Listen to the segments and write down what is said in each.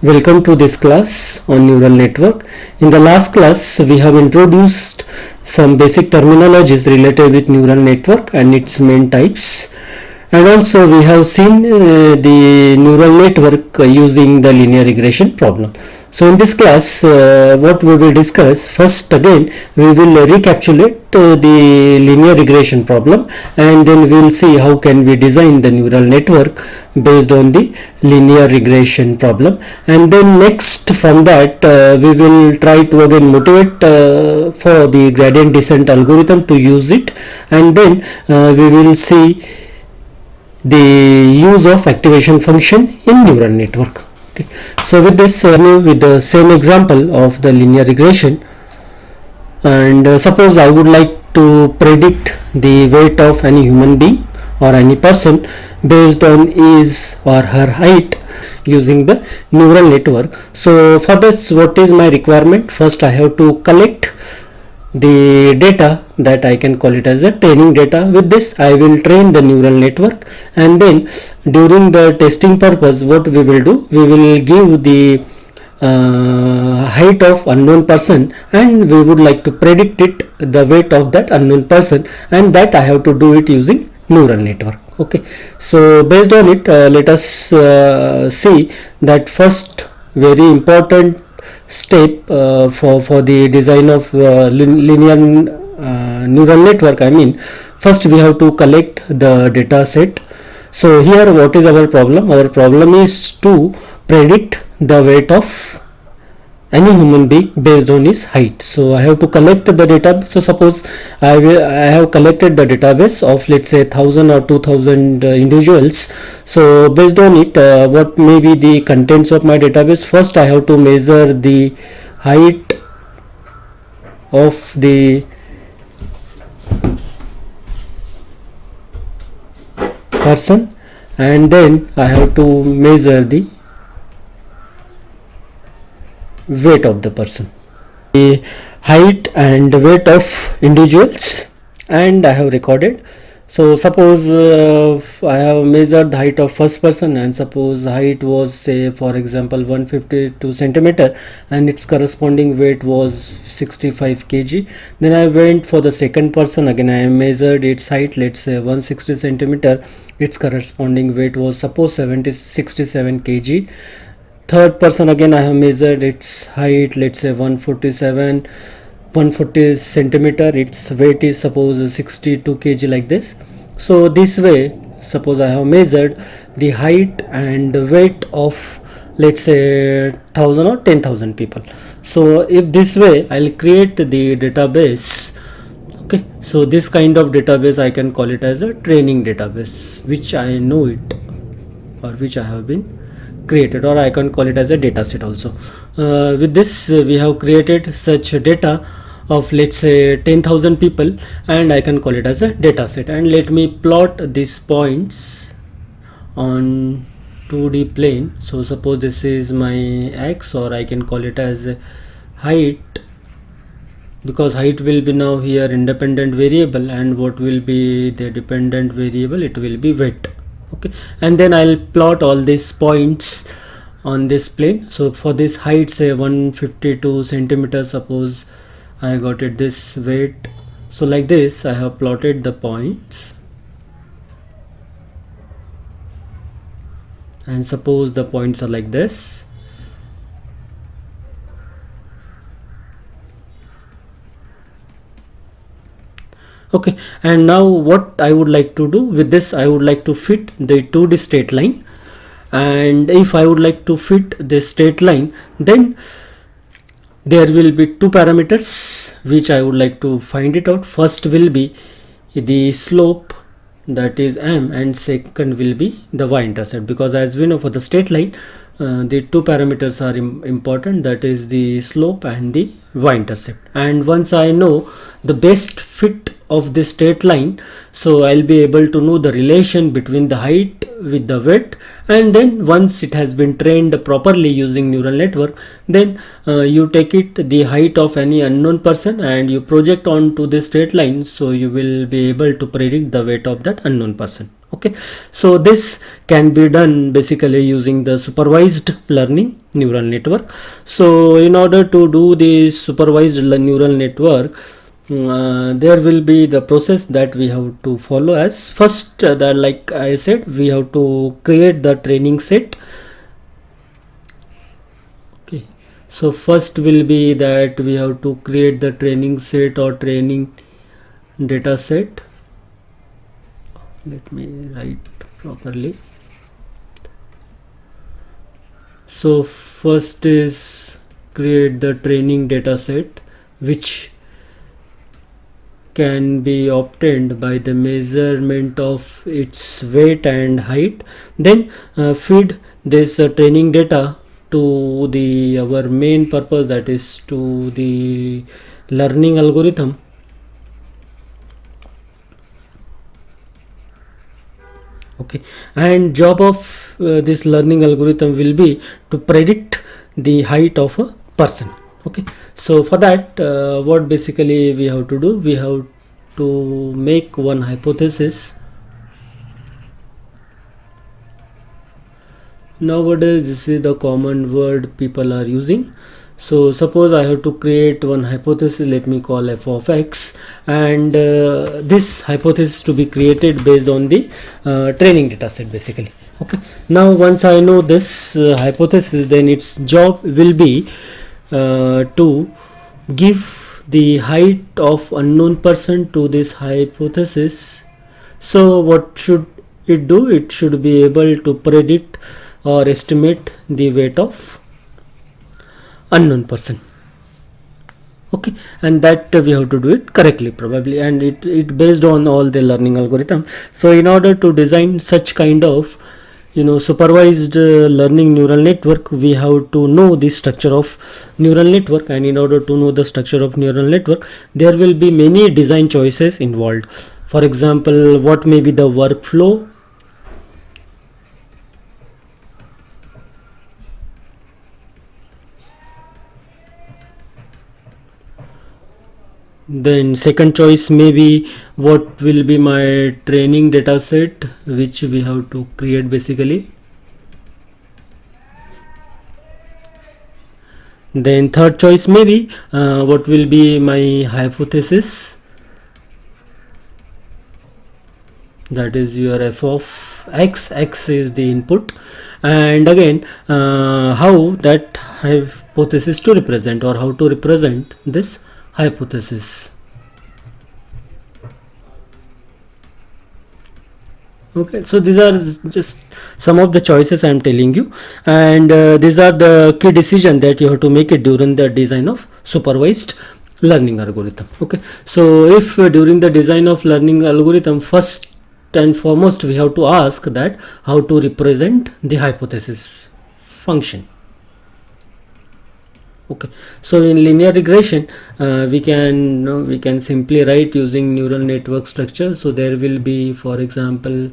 Welcome to this class on neural network. In the last class we have introduced some basic terminologies related with neural network and its main types, and also we have seen the neural network using the linear regression problem. So in this class what we will discuss, first again we will recapitulate the linear regression problem, and then we will see how can we design the neural network based on the linear regression problem, and then next from that we will try to again motivate for the gradient descent algorithm to use it, and then we will see the use of activation function in neural network. Okay. So with this with the same example of the linear regression, and suppose I would like to predict the weight of any human being or any person based on his or her height using the neural network. So for this, what is my requirement? First I have to collect the data that I can call it as a training data. With this I will train the neural network, and then during the testing purpose what we will do, we will give the height of unknown person, and we would like to predict it, the weight of that unknown person, and that I have to do it using neural network. Okay, so based on it let us see that first very important step for the design of linear neural network. I mean, first we have to collect the data set. So here what is our problem? Our problem is to predict the weight of any human being based on his height. So I have to collect the data. So suppose I have collected the database of, let's say, 1000 or 2000 individuals. So based on it what may be the contents of my database? First I have to measure the height of the person, and then I have to measure the weight of the person, the height and weight of individuals, and I have recorded. So suppose I have measured the height of first person, and suppose height was, say, for example, 152 centimeter, and its corresponding weight was 65 kg. Then I went for the second person, again I measured its height, let's say 160 centimeter, its corresponding weight was suppose 67 kg. Third person, again I have measured its height, let's say 140 centimeter, its weight is suppose 62 kg, like this. So this way, suppose I have measured the height and weight of, let's say, 1000 or 10,000 people. So if this way I'll create the database. Okay, so this kind of database I can call it as a training database, which I know it, or which I have been created, or I can call it as a data set also. With this we have created such data of, let's say, 10,000 people, and I can call it as a data set. And let me plot these points on 2D plane. So suppose this is my x, or I can call it as height, because height will be now here independent variable, and what will be the dependent variable? It will be weight. Okay, and then I'll plot all these points on this plane. So for this height, say 152 centimeters, suppose I got it this weight. So like this I have plotted the points, and suppose the points are like this. Okay, and now what I would like to do with this, I would like to fit the 2D straight line, and if I would like to fit this straight line, then there will be two parameters which I would like to find it out. First will be the slope, that is m, and second will be the y-intercept, because as we know for the straight line the two parameters are important, that is the slope and the y-intercept. And once I know the best fit of this straight line, so I'll be able to know the relation between the height with the width, and then once it has been trained properly using neural network, then you take it the height of any unknown person and you project onto this straight line, so you will be able to predict the weight of that unknown person. Okay, so this can be done basically using the supervised learning neural network. So in order to do this supervised neural network, there will be the process that we have to follow. As first, that like I said, we have to create the training set. Okay, so first will be that we have to create the training set or training data set. Let me write properly. So first is create the training data set, which can be obtained by the measurement of its weight and height. Then feed this training data to the our main purpose, that is to the learning algorithm. Okay, and job of this learning algorithm will be to predict the height of a person. Okay, so for that, what basically we have to do, we have to make one hypothesis. Nowadays this is the common word people are using. So suppose I have to create one hypothesis, let me call f of x, and this hypothesis to be created based on the training data set basically. Okay, now once I know this hypothesis, then its job will be to give the height of unknown person to this hypothesis. So what should it do? It should be able to predict or estimate the weight of unknown person. Okay, and that we have to do it correctly probably, and it based on all the learning algorithm. So in order to design such kind of supervised learning neural network, we have to know the structure of neural network, and in order to know the structure of neural network, there will be many design choices involved. For example, what may be the workflow, then second choice may be what will be my training data set, which we have to create basically. Then third choice may be what will be my hypothesis, that is your f of x. X is the input, and again how that hypothesis to represent, or how to represent this hypothesis. Okay, so these are just some of the choices I am telling you, and these are the key decision that you have to make it during the design of supervised learning algorithm. Okay, so if during the design of learning algorithm, first and foremost we have to ask that how to represent the hypothesis function. Okay, so in linear regression we can simply write using neural network structure. So there will be, for example,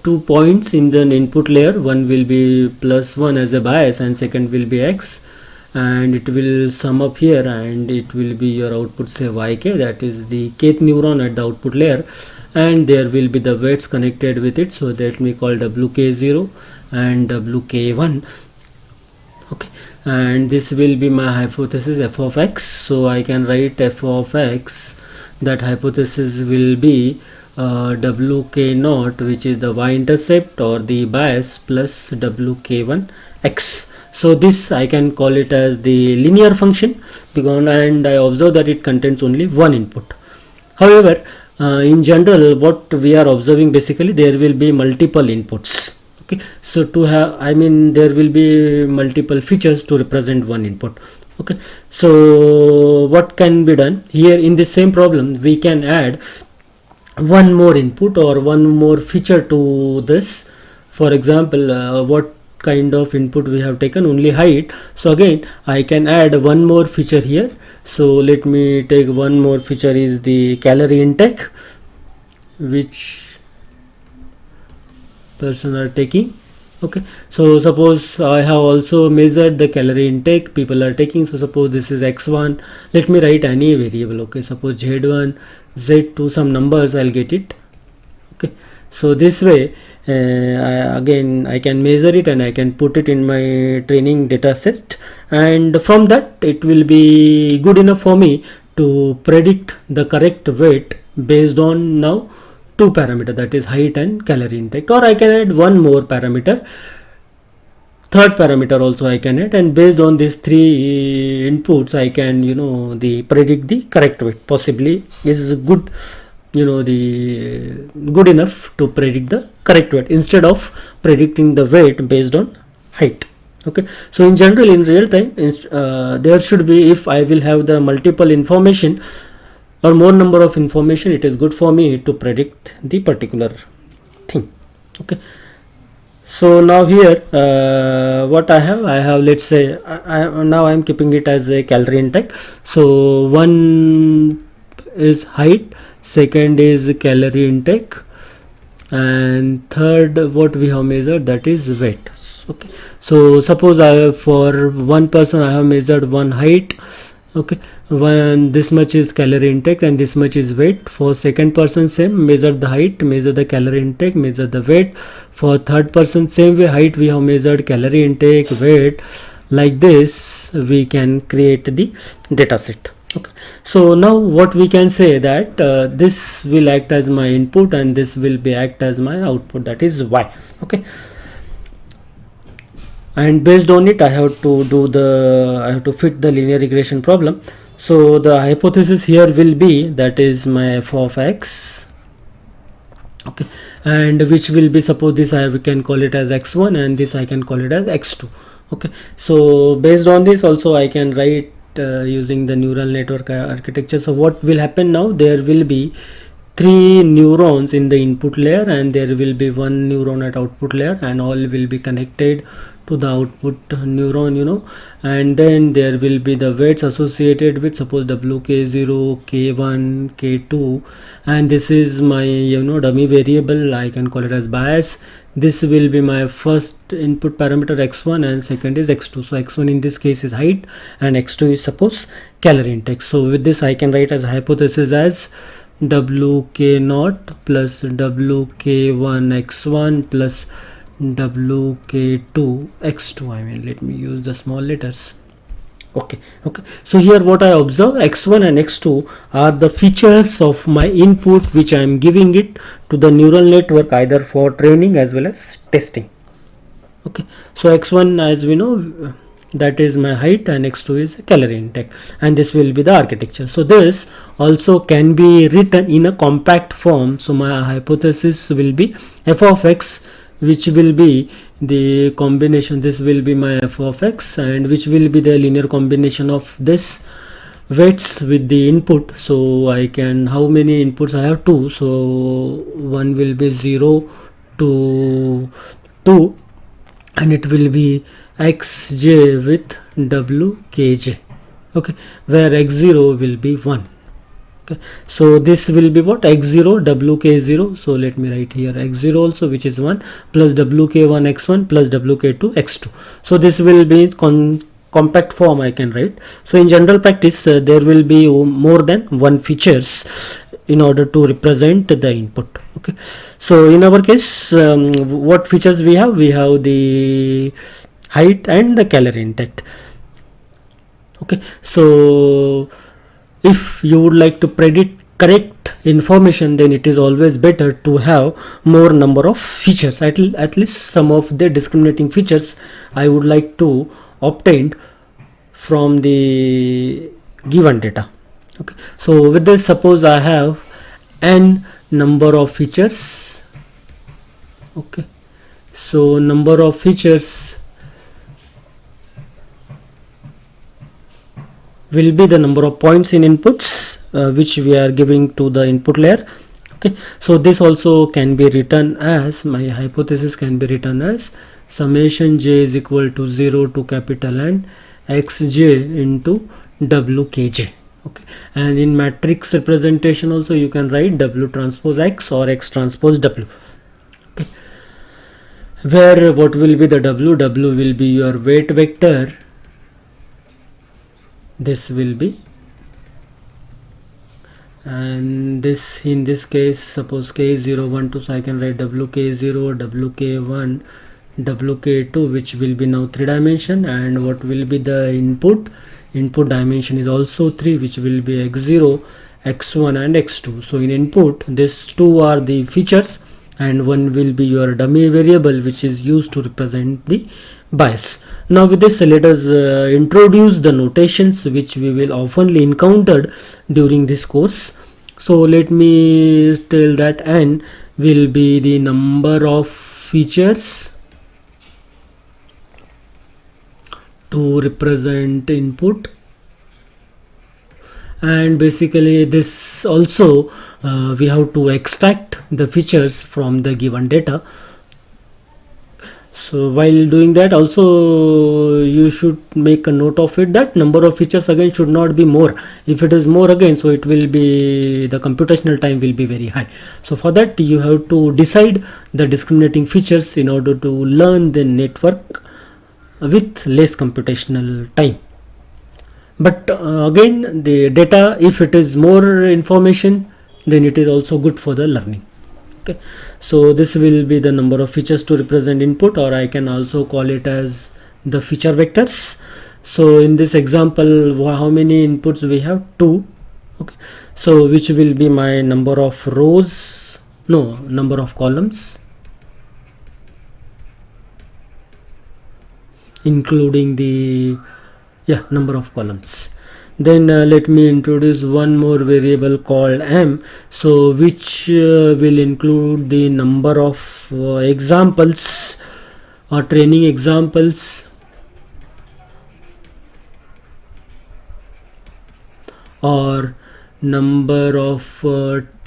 2 points in the input layer. One will be +1 as a bias, and second will be x, and it will sum up here, and it will be your output, say yk, that is the kth neuron at the output layer, and there will be the weights connected with it, so that we call wk0 and wk1. Okay, and this will be my hypothesis f of x. So I can write f of x, that hypothesis will be wk0, which is the y-intercept or the bias, plus wk1 x. So this I can call it as the linear function, because, and I observe that it contains only one input. However, in general, what we are observing basically, there will be multiple inputs. Okay, so to have, there will be multiple features to represent one input. Okay, so what can be done here in the same problem, we can add one more input or one more feature to this. For example, what kind of input we have taken? Only height. So again I can add one more feature here. So let me take one more feature, is the calorie intake, which person are taking. Okay, so suppose I have also measured the calorie intake people are taking. So suppose this is x1, let me write any variable. Okay, suppose z1, z2, some numbers, I'll get it. Okay, so this way again I can measure it and I can put it in my training data set, and from that it will be good enough for me to predict the correct weight based on now two parameter, that is height and calorie intake, or I can add one more parameter, third parameter also I can add, and based on these three inputs I can the predict the correct weight. Possibly is good, the good enough to predict the correct weight instead of predicting the weight based on height. Okay, so in general in real time there should be, if I will have the multiple information or more number of information, it is good for me to predict the particular thing. Okay, so now here what I have, let's say now I am keeping it as a calorie intake. So one is height, second is calorie intake, and third what we have measured, that is weight. Okay, so suppose I have, for one person I have measured one height. Okay, one, this much is calorie intake and this much is weight. For second person same, measure the height, measure the calorie intake, measure the weight. For third person same way, height we have measured, calorie intake, weight. Like this we can create the data set. Okay, so now what we can say that this will act as my input and this will be act as my output, that is y. Okay, and based on it I have to fit the linear regression problem. So the hypothesis here will be, that is my f of x. Okay, and which will be, suppose this we can call it as x1 and this I can call it as x2. Okay, so based on this also I can write using the neural network architecture. So what will happen now, there will be 3 neurons in the input layer and there will be 1 neuron at output layer, and all will be connected to the output neuron, and then there will be the weights associated with, suppose wk0, k1, k2, and this is my dummy variable, I can call it as bias. This will be my first input parameter x1 and second is x2. So x1 in this case is height and x2 is suppose calorie intake. So with this I can write as hypothesis as wk0 plus wk1 x1 plus wk2 x2. I mean, let me use the small letters. Okay, so here what I observe, x1 and x2 are the features of my input which I am giving it to the neural network, either for training as well as testing. Okay, so x1, as we know, that is my height, and x2 is calorie intake, and this will be the architecture. So this also can be written in a compact form. So my hypothesis will be f of x, which will be the combination, this will be my f of x, and which will be the linear combination of this weights with the input. So I can, how many inputs I have? 2. So one will be 0 to 2 and it will be xj with wkj. Okay, where x0 will be 1. Okay, so this will be what, x0 wk0. So let me write here x0 also, which is 1, plus wk1 x1 plus wk2 x2. So this will be compact form I can write. So in general practice there will be more than one features in order to represent the input. Okay, so in our case what features we have the height and the calorie intake. Okay, so if you would like to predict correct information, then it is always better to have more number of features, at least some of the discriminating features I would like to obtain from the given data. Okay, so with this, suppose I have n number of features. Okay, so number of features will be the number of points in inputs which we are giving to the input layer. Okay, so this also can be written as, my hypothesis can be written as summation j is equal to 0 to capital N xj into wkj. Okay, and in matrix representation also you can write w transpose x or x transpose w. Okay, where what will be the w will be your weight vector. This will be, and this, in this case, suppose k is 0 1 2, so I can write wk0, wk1, wk2, which will be now 3 dimension. And what will be the input dimension is also 3, which will be x0, x1 and x2. So in input, these two are the features, and one will be your dummy variable, which is used to represent the bias. Now with this, let us introduce the notations which we will oftenly encountered during this course. So let me tell that n will be the number of features to represent input, and basically this also we have to extract the features from the given data. So while doing that, also you should make a note of it that number of features again should not be more. If it is more again, so it will be, the computational time will be very high. So for that, you have to decide the discriminating features in order to learn the network with less computational time. But again, the data, if it is more information, then it is also good for the learning. Okay, so this will be the number of features to represent input, or I can also call it as the feature vectors. So in this example, how many inputs we have? 2. Okay, so which will be my number of rows, no, number of columns, including the number of columns. Then let me introduce one more variable called m, so which will include the number of examples or training examples or number of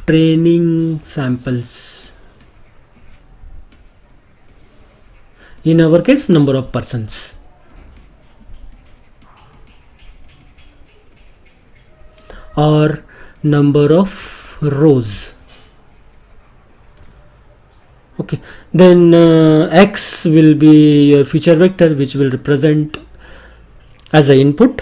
training samples. In our case, number of persons. Or number of rows. Okay, then x will be your feature vector, which will represent as an input.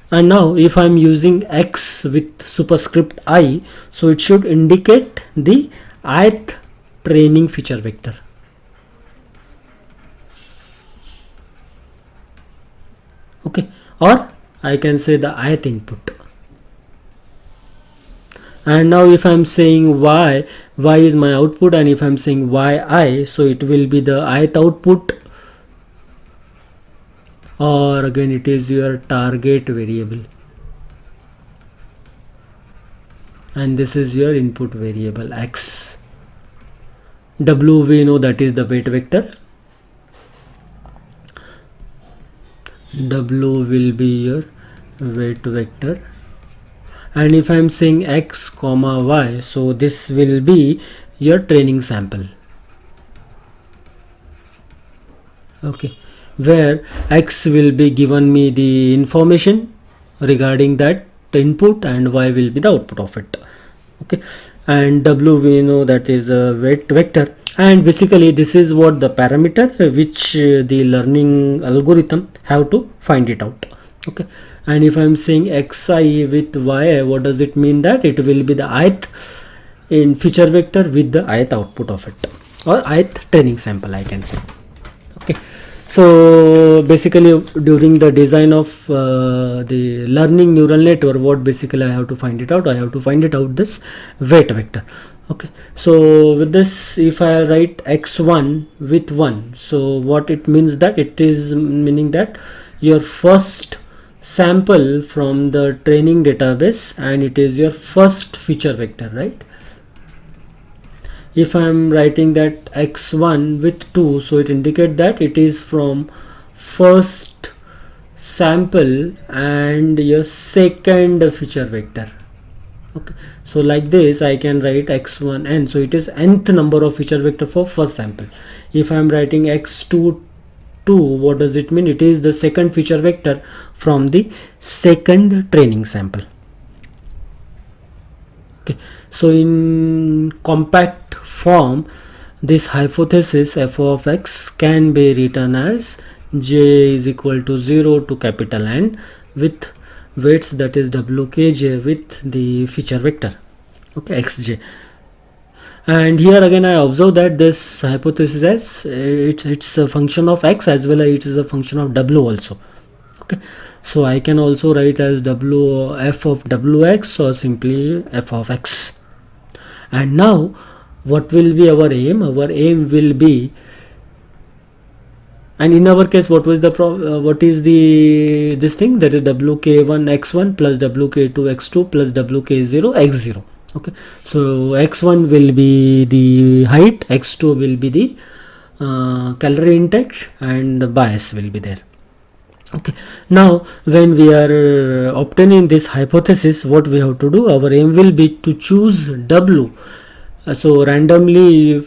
And now if I am using x with superscript I, so it should indicate the ith training feature vector. Okay, or I can say the ith input. And now if I am saying y is my output, and if I am saying yi, so it will be the ith output, or again it is your target variable, and this is your input variable x. W we know that is the weight vector. W will be your weight vector. And if I am saying x comma y, so this will be your training sample. Okay, where x will be given me the information regarding that input, and y will be the output of it. Okay, and w we know that is a weight vector, and basically this is what the parameter which the learning algorithm have to find it out. Okay, and if I am saying xi with yi, what does it mean? That it will be the ith in feature vector with the ith output of it, or ith training sample, I can say. Okay, so basically during the design of the learning neural network, what basically I have to find it out? I have to find it out this weight vector. Okay, so with this, if I write x1 with 1, so what it means? That it is meaning that your first sample from the training database, and it is your first feature vector, right? If I am writing that x1 with 2, so it indicates that it is from first sample and your second feature vector. Okay, so like this I can write x1n, so it is nth number of feature vector for first sample. If I am writing x2 2, what does it mean? It is the second feature vector from the second training sample. Okay, so in compact form, this hypothesis f of x can be written as j is equal to 0 to capital N with weights, that is wkj, with the feature vector, okay, xj. And here again I observe that this hypothesis as it's a function of x as well as it is a function of w also, okay. So I can also write as w f of wx or simply f of x. And now what will be our aim? Our aim will be, and in our case what was the what is the this thing, that is wk1 x1 plus wk2 x2 plus wk0 x0, okay. So x1 will be the height, x2 will be the calorie intake, and the bias will be there, okay. Now when we are obtaining this hypothesis, what we have to do, our aim will be to choose w. So randomly,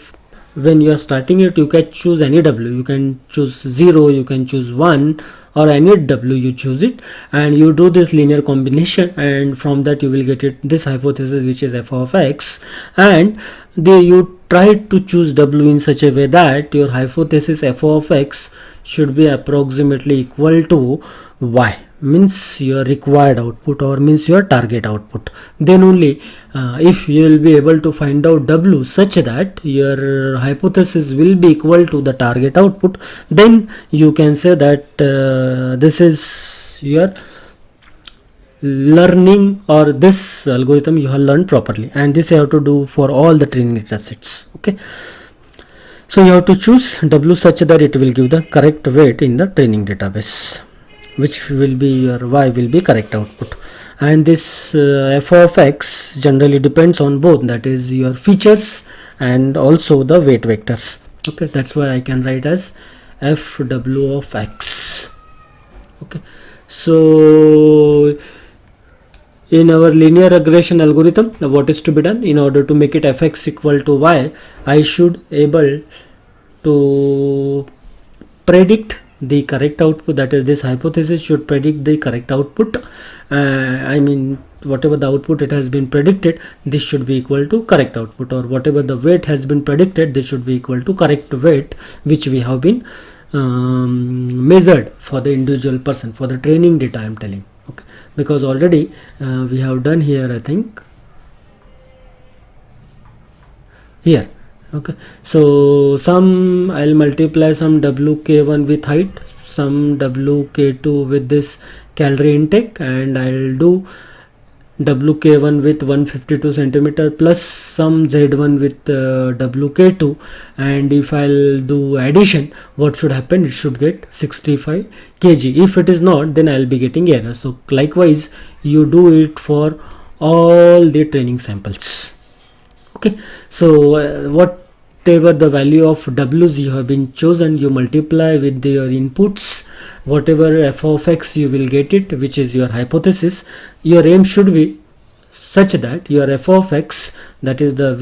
when you are starting it, you can choose any w, you can choose 0, you can choose 1, or any w you choose it, and you do this linear combination, and from that you will get it, this hypothesis, which is f of x. And you try to choose w in such a way that your hypothesis f of x should be approximately equal to y, means your required output, or means your target output. Then only if you will be able to find out w such that your hypothesis will be equal to the target output, then you can say that this is your learning, or this algorithm you have learned properly. And this you have to do for all the training data sets, okay. So you have to choose w such that it will give the correct weight in the training database, which will be your y will be correct output. And this f of x generally depends on both, that is your features and also the weight vectors, okay. That's why I can write as fw of x, okay. So in our linear regression algorithm, what is to be done? In order to make it fx equal to y, I should able to predict the correct output, that is this hypothesis should predict the correct output. I mean, whatever the output it has been predicted, this should be equal to correct output, or whatever the weight has been predicted, this should be equal to correct weight, which we have been measured for the individual person, for the training data I am telling, okay. Because already we have done here, I think here, okay. So some I'll multiply some wk1 with height, some wk2 with this calorie intake, and I'll do wk1 with 152 centimeter plus some z1 with wk2, and if I'll do addition, what should happen? It should get 65 kg. If it is not, then I'll be getting error. So likewise you do it for all the training samples, okay. So whatever the value of w's you have been chosen, you multiply with your inputs, whatever f of x you will get it, which is your hypothesis. Your aim should be such that your f of x, that is the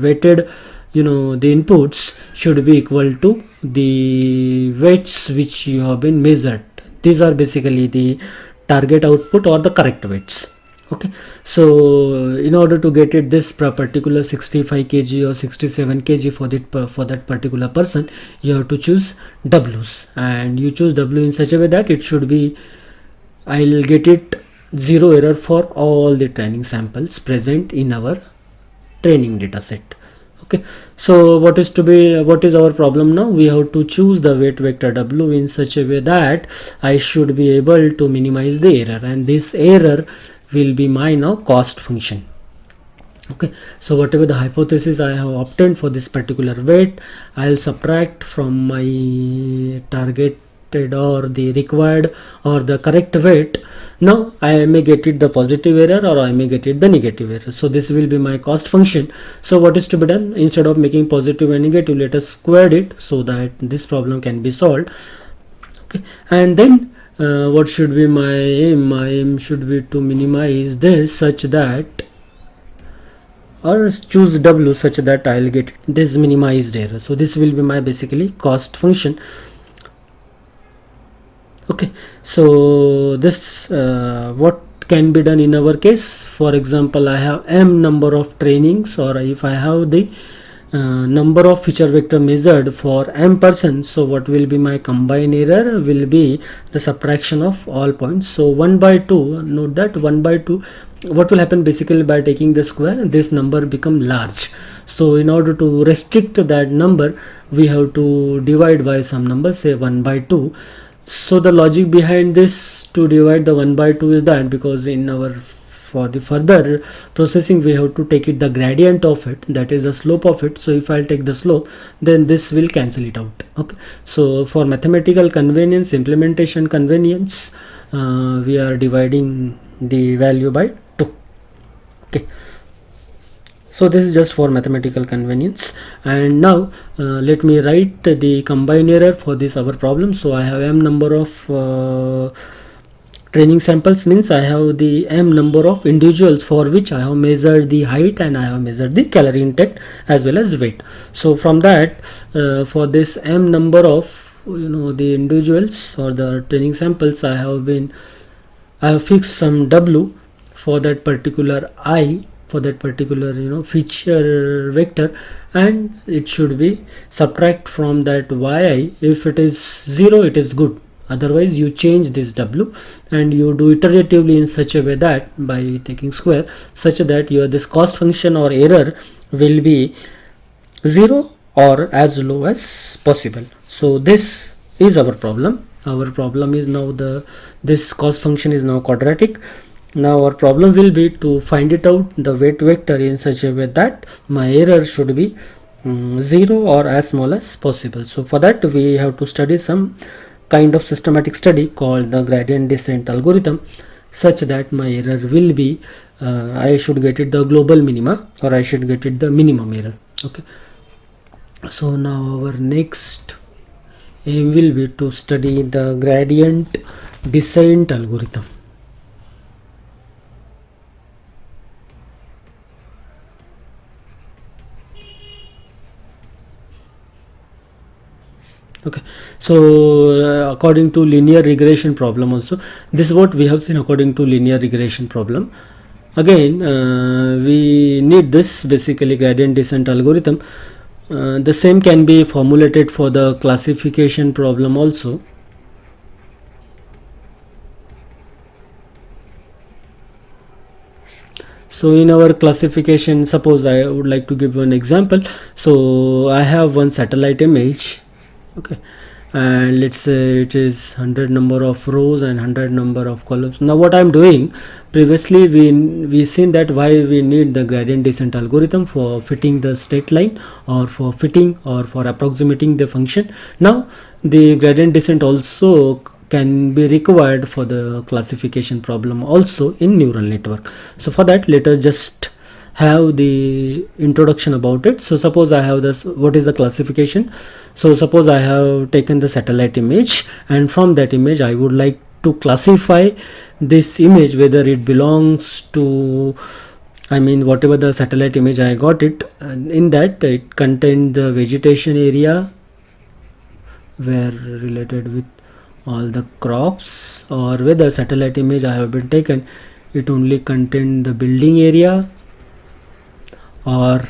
weighted, the inputs should be equal to the weights which you have been measured. These are basically the target output or the correct weights, okay. So in order to get it this particular 65 kg or 67 kg for that particular person, you have to choose w's, and you choose w in such a way that it should be, I'll get it 0 error for all the training samples present in our training data set, okay. So what is our problem now? We have to choose the weight vector w in such a way that I should be able to minimize the error, and this error will be my now cost function, okay. So whatever the hypothesis I have obtained for this particular weight, I'll subtract from my targeted or the required or the correct weight. Now I may get it the positive error, or I may get it the negative error. So this will be my cost function. So what is to be done? Instead of making positive and negative, let us square it so that this problem can be solved, okay. And then what should be my aim? My aim should be to minimize this such that, or choose w such that I'll get this minimized error. So this will be my basically cost function, okay. So this what can be done in our case? For example, I have m number of trainings, or if I have the number of feature vector measured for m percent, so what will be my combined error will be the subtraction of all points. So 1 by 2, note that 1 by 2, what will happen basically by taking the square, this number become large. So in order to restrict that number, we have to divide by some number, say 1 by 2. So the logic behind this to divide the 1 by 2 is that because in our for the further processing we have to take it the gradient of it, that is the slope of it. So if I'll take the slope, then this will cancel it out. Okay, so for mathematical convenience, implementation convenience, we are dividing the value by 2. Okay, so this is just for mathematical convenience. And now let me write the combined error for this our problem. So I have m number of training samples, means I have the m number of individuals for which I have measured the height and I have measured the calorie intake as well as weight. So from that, for this m number of the individuals or the training samples, I have fixed some w for that particular I, for that particular feature vector, and it should be subtract from that yi. If it is 0, it is good. Otherwise you change this w and you do iteratively in such a way that by taking square, such that your this cost function or error will be 0 or as low as possible. So this is our problem. Our problem is now this cost function is now quadratic. Now our problem will be to find it out the weight vector in such a way that my error should be 0 or as small as possible. So for that we have to study some kind of systematic study called the gradient descent algorithm, such that my error will be I should get it the global minima or I should get it the minimum error. Okay, so now our next aim will be to study the gradient descent algorithm. Okay, so according to linear regression problem also, this is what we have seen according to linear regression problem. Again we need this basically gradient descent algorithm. The same can be formulated for the classification problem also. So in our classification, suppose I would like to give one example. So I have one satellite image. Okay, and let's say it is 100 number of rows and 100 number of columns. Now what I'm doing, previously we seen that why we need the gradient descent algorithm for fitting the straight line or for fitting or for approximating the function. Now the gradient descent also can be required for the classification problem also in neural network. So for that, let us just have the introduction about it. So suppose I have this, what is the classification? So suppose I have taken the satellite image, and from that image I would like to classify this image whether it belongs to, I mean whatever the satellite image I got it, and in that it contained the vegetation area where related with all the crops, or whether satellite image I have been taken, it only contained the building area, or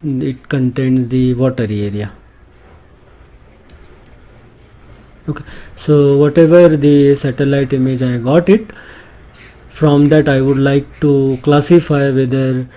it contains the watery area. Okay, so whatever the satellite image I got it, from that I would like to classify whether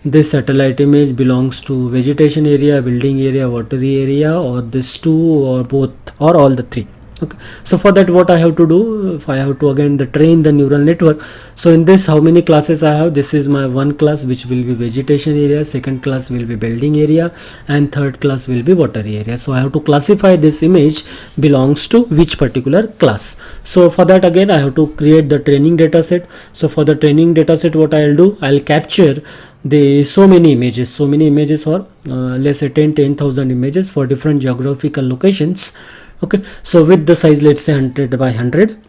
this satellite image belongs to vegetation area, building area, watery area, or this two, or both, or all the three. Okay, so for that what I have to do, if I have to again train the neural network. So in this, how many classes I have? This is my one class which will be vegetation area, second class will be building area, and third class will be watery area. So I have to classify this image belongs to which particular class. So for that again I have to create the training data set. So for the training data set, what I'll do, I'll capture the so many images or let's say 10,000 images for different geographical locations. Okay, so with the size, let's say 100 by 100.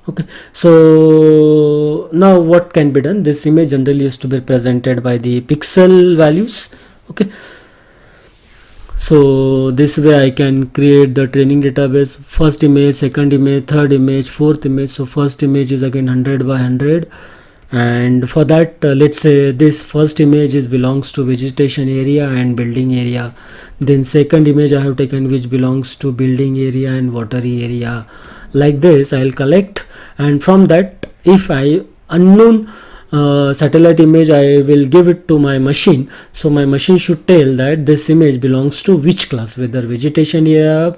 Okay, so now what can be done? This image generally used to be presented by the pixel values. Okay, so this way I can create the training database, first image, second image, third image, fourth image. So first image is again 100 by 100, And for that, let's say this first image is belongs to vegetation area and building area, then second image I have taken which belongs to building area and watery area. Like this I'll collect, and from that if I unknown satellite image I will give it to my machine, so my machine should tell that this image belongs to which class, whether vegetation area,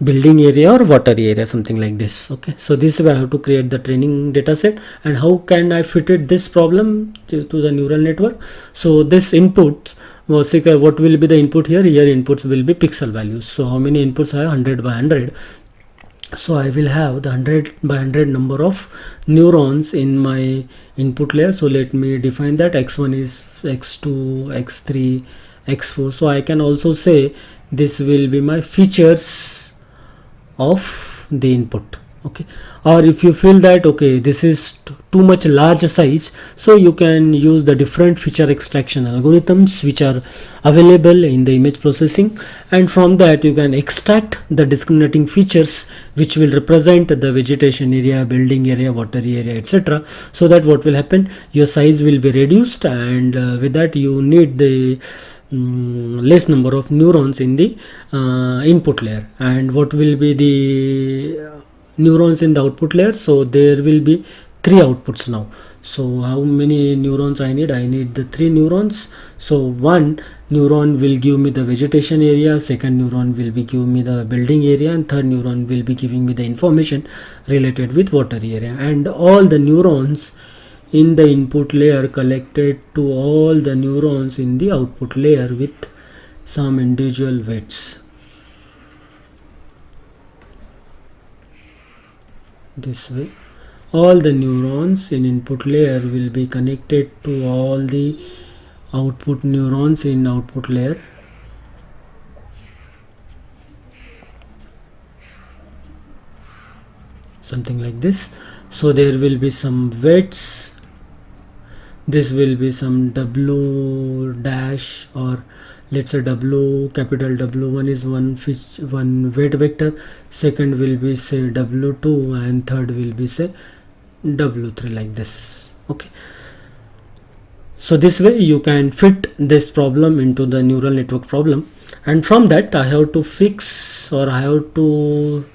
building area or water area, something like this. Okay, so this way I have to create the training data set. And how can I fit it this problem to the neural network? So this input was what will be the input here? Here inputs will be pixel values. So how many inputs I have? 100 by 100. So I will have the 100 by 100 number of neurons in my input layer. So let me define that. X1 is x2, x3, x4. So I can also say this will be my features of the input. Okay, or if you feel that okay this is too much large size, so you can use the different feature extraction algorithms which are available in the image processing, and from that you can extract the discriminating features which will represent the vegetation area, building area, water area, etc. So that what will happen, your size will be reduced, and with that you need the less number of neurons in the input layer. And what will be the neurons in the output layer? So there will be 3 outputs now. So how many neurons I need? I need the 3 neurons. So one neuron will give me the vegetation area, second neuron will be giving me the building area, and third neuron will be giving me the information related with water area. And all the neurons in the input layer collected to all the neurons in the output layer with some individual weights. This way all the neurons in input layer will be connected to all the output neurons in output layer. Something like this. So there will be some weights. This will be some W dash, or let's say W, capital W1 is one weight vector, second will be say W2, and third will be say W3, like this. Okay, so this way you can fit this problem into the neural network problem, and from that I have to fix, or I have to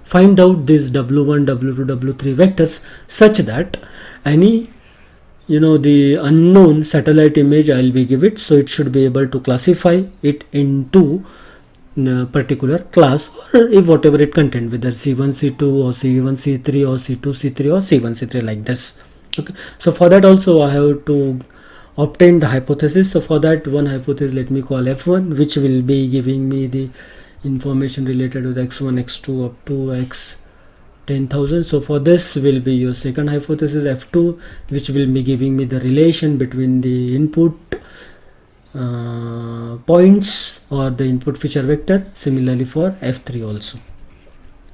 find out these W1, W2, W3 vectors such that any the unknown satellite image I'll be give it, so it should be able to classify it into a particular class, or if whatever it contain, whether C1 C2 or C1 C3 or C2 C3 or C1 C3, like this. Okay, so for that also I have to obtain the hypothesis. So for that one hypothesis let me call F1, which will be giving me the information related with x1 x2 up to x 10,000. So for this will be your second hypothesis F2, which will be giving me the relation between the input points or the input feature vector. Similarly for F3 also.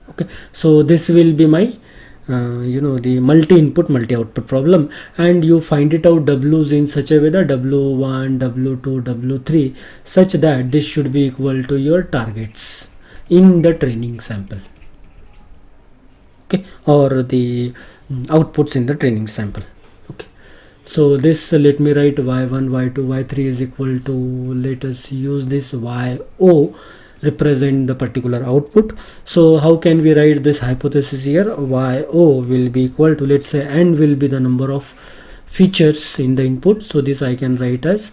Okay, so this will be my the multi-input multi-output problem, and you find it out W's in such a way that W1, W2, W3, such that this should be equal to your targets in the training sample. Okay, or the outputs in the training sample. Okay, so this let me write y1, y2, y3 is equal to, let us use this yo represent the particular output. So how can we write this hypothesis here? Yo will be equal to, let's say n will be the number of features in the input. So this I can write as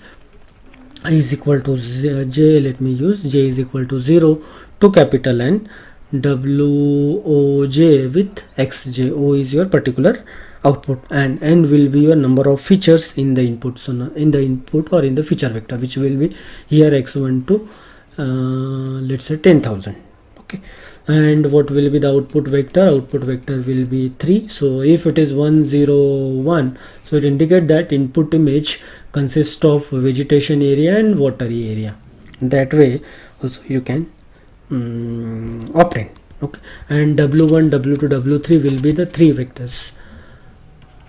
I is equal to j, let me use j is equal to 0 to capital N, Woj with xj. O is your particular output, and n will be your number of features in the input. So in the input or in the feature vector, which will be here x1 to let's say 10,000. Okay, and what will be the output vector? Output vector will be 3. So if it is 1 0 1, so it indicate that input image consists of vegetation area and watery area. That way also you can operate. Okay, and W1, W2, W3 will be the 3 vectors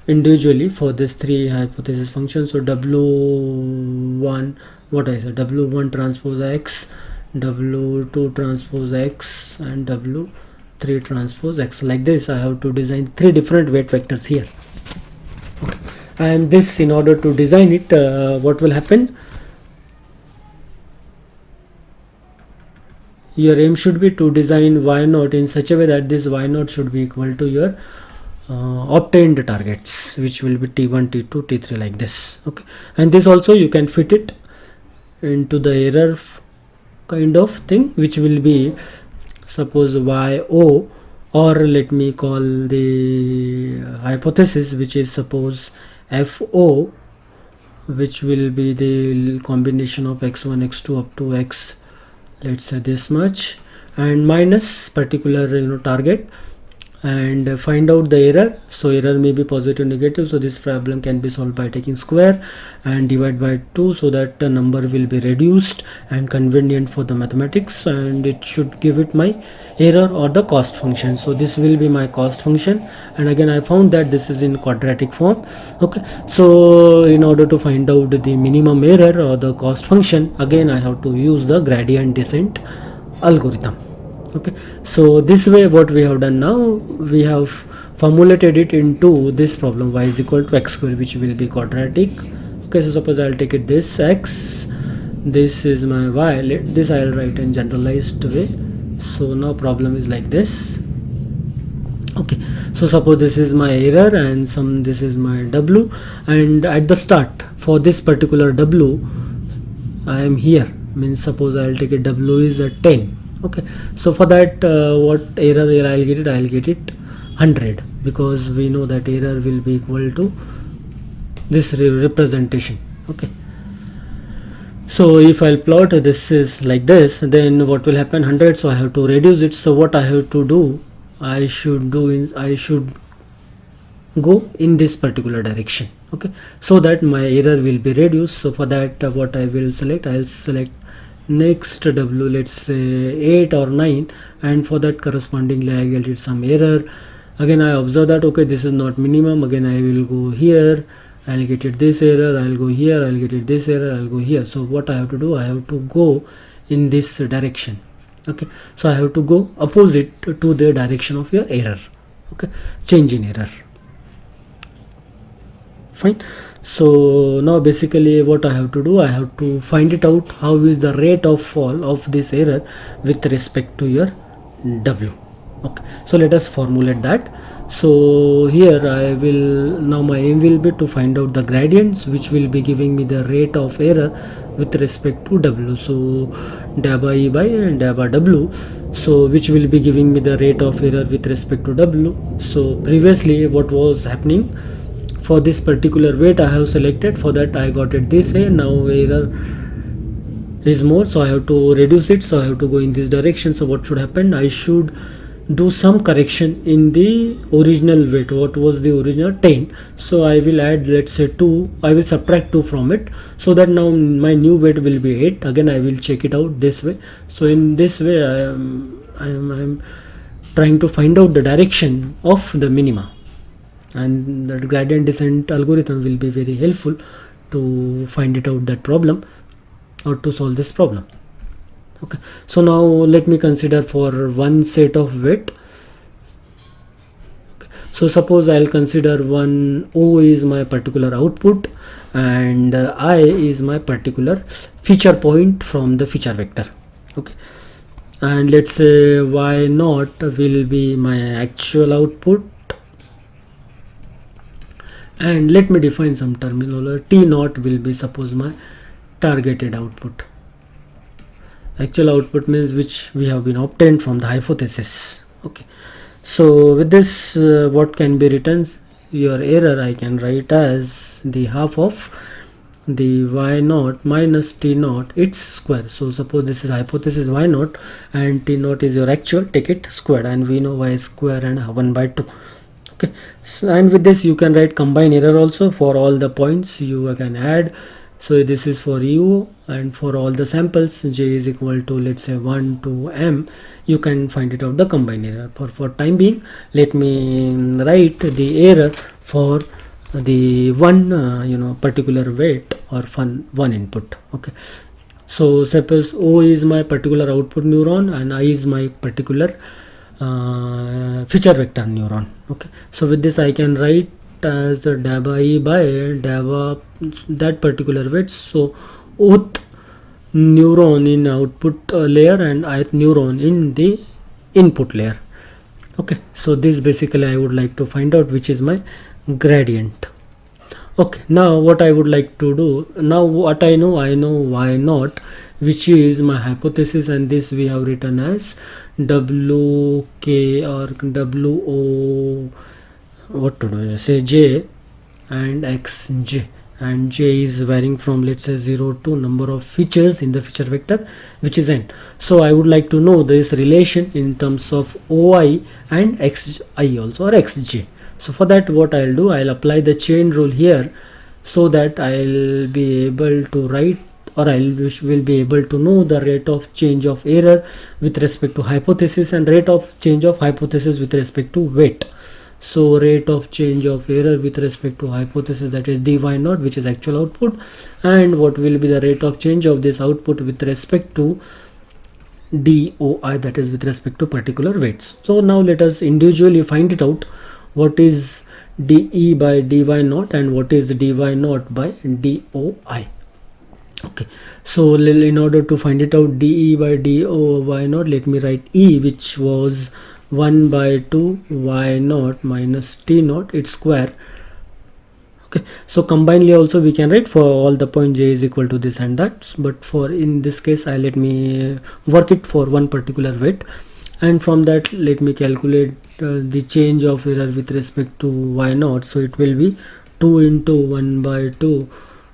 individually for this 3 hypothesis function. So W1, what I said, W1 transpose X, W2 transpose X, and W3 transpose X. Like this I have to design 3 different weight vectors here. And this, in order to design it, what will happen, your aim should be to design y naught in such a way that this y naught should be equal to your obtained targets, which will be t1, t2, t3, like this. Okay, and this also you can fit it into the error kind of thing, which will be, suppose yo, or let me call the hypothesis, which is suppose fo, which will be the combination of x1, x2 up to x, let's say this much, and minus particular target, and find out the error. So error may be positive, negative, so this problem can be solved by taking square and divide by 2, so that the number will be reduced and convenient for the mathematics, and it should give it my error or the cost function. So this will be my cost function, and again I found that this is in quadratic form. Okay, so in order to find out the minimum error or the cost function, again I have to use the gradient descent algorithm. Okay, so this way what we have done now, we have formulated it into this problem, y is equal to x square, which will be quadratic. Okay, so suppose I'll take it this x, this is my y, this I'll write in generalized way. So now problem is like this. Okay, so suppose this is my error and this is my w, and at the start for this particular w I am here, means suppose I'll take it w is a 10. Okay, so for that what error I'll get it 100, because we know that error will be equal to this representation. Okay, so if I'll plot this is like this, then what will happen, 100, so I have to reduce it. So what I have to do, I should go in this particular direction. Okay, so that my error will be reduced. So for that what I will select, I'll select next w, let's say 8 or 9, and for that correspondingly I get some error. Again I observe that okay, this is not minimum, again I will go here, I'll get it this error, I'll go here, I'll get it this error, I'll go here. So what I have to do, I have to go in this direction. Okay, so I have to go opposite to the direction of your error. Okay, change in error. Fine. So now basically what I have to do, I have to find it out how is the rate of fall of this error with respect to your w. Okay, so let us formulate that. So here I will, now my aim will be to find out the gradients, which will be giving me the rate of error with respect to w. So dabba e by and dabba w, so which will be giving me the rate of error with respect to w. So previously what was happening, for this particular weight I have selected, for that I got it this way, now error is more, so I have to reduce it, so I have to go in this direction. So what should happen, I should do some correction in the original weight. What was the original 10, so I will add, let's say 2, I will subtract 2 from it, so that now my new weight will be 8. Again I will check it out this way. So in this way I am trying to find out the direction of the minima, and the gradient descent algorithm will be very helpful to find it out that problem or to solve this problem. Okay, so now let me consider for one set of weight. Okay, so suppose I'll consider one O is my particular output and I is my particular feature point from the feature vector. Okay, and let's say y naught will be my actual output, and let me define some terminology. T naught will be suppose my targeted output. Actual output means which we have been obtained from the hypothesis. Okay, so with this what can be written, your error I can write as the half of the y naught minus t naught its square. So suppose this is hypothesis y naught and t naught is your actual, take it squared, and we know y square and 1 by 2. Okay, so, and with this you can write combine error also for all the points you can add. So this is for u, and for all the samples j is equal to, let's say 1 to m, you can find it out the combine error. For time being, let me write the error for the one particular weight or one input. Okay, so suppose O is my particular output neuron and I is my particular feature vector neuron. Okay, so with this I can write as daba e by daba that particular weight. So oth neuron in output layer and ith neuron in the input layer. Okay, so this basically I would like to find out which is my gradient. Okay, now what I would like to do, now what I know y naught, which is my hypothesis, and this we have written as wk or wo, what to do, say j and xj, and j is varying from, let's say, 0 to number of features in the feature vector, which is n. So I would like to know this relation in terms of oi and xi also, or xj. So for that, what I'll do, I'll apply the chain rule here, so that I'll be able to write, or will be able to know the rate of change of error with respect to hypothesis and rate of change of hypothesis with respect to weight. So rate of change of error with respect to hypothesis, that is dy naught, which is actual output, and what will be the rate of change of this output with respect to doi, that is with respect to particular weights. So now let us individually find it out. What is dE by dy naught and what is dy naught by doi? Okay, so in order to find it out, dE by doi naught, let me write E, which was 1 by 2 y naught minus t naught, its square. Okay, so combinedly also we can write for all the point j is equal to this and that, but for in this case let me work it for one particular weight, and from that let me calculate the change of error with respect to y naught. So it will be 2 into 1 by 2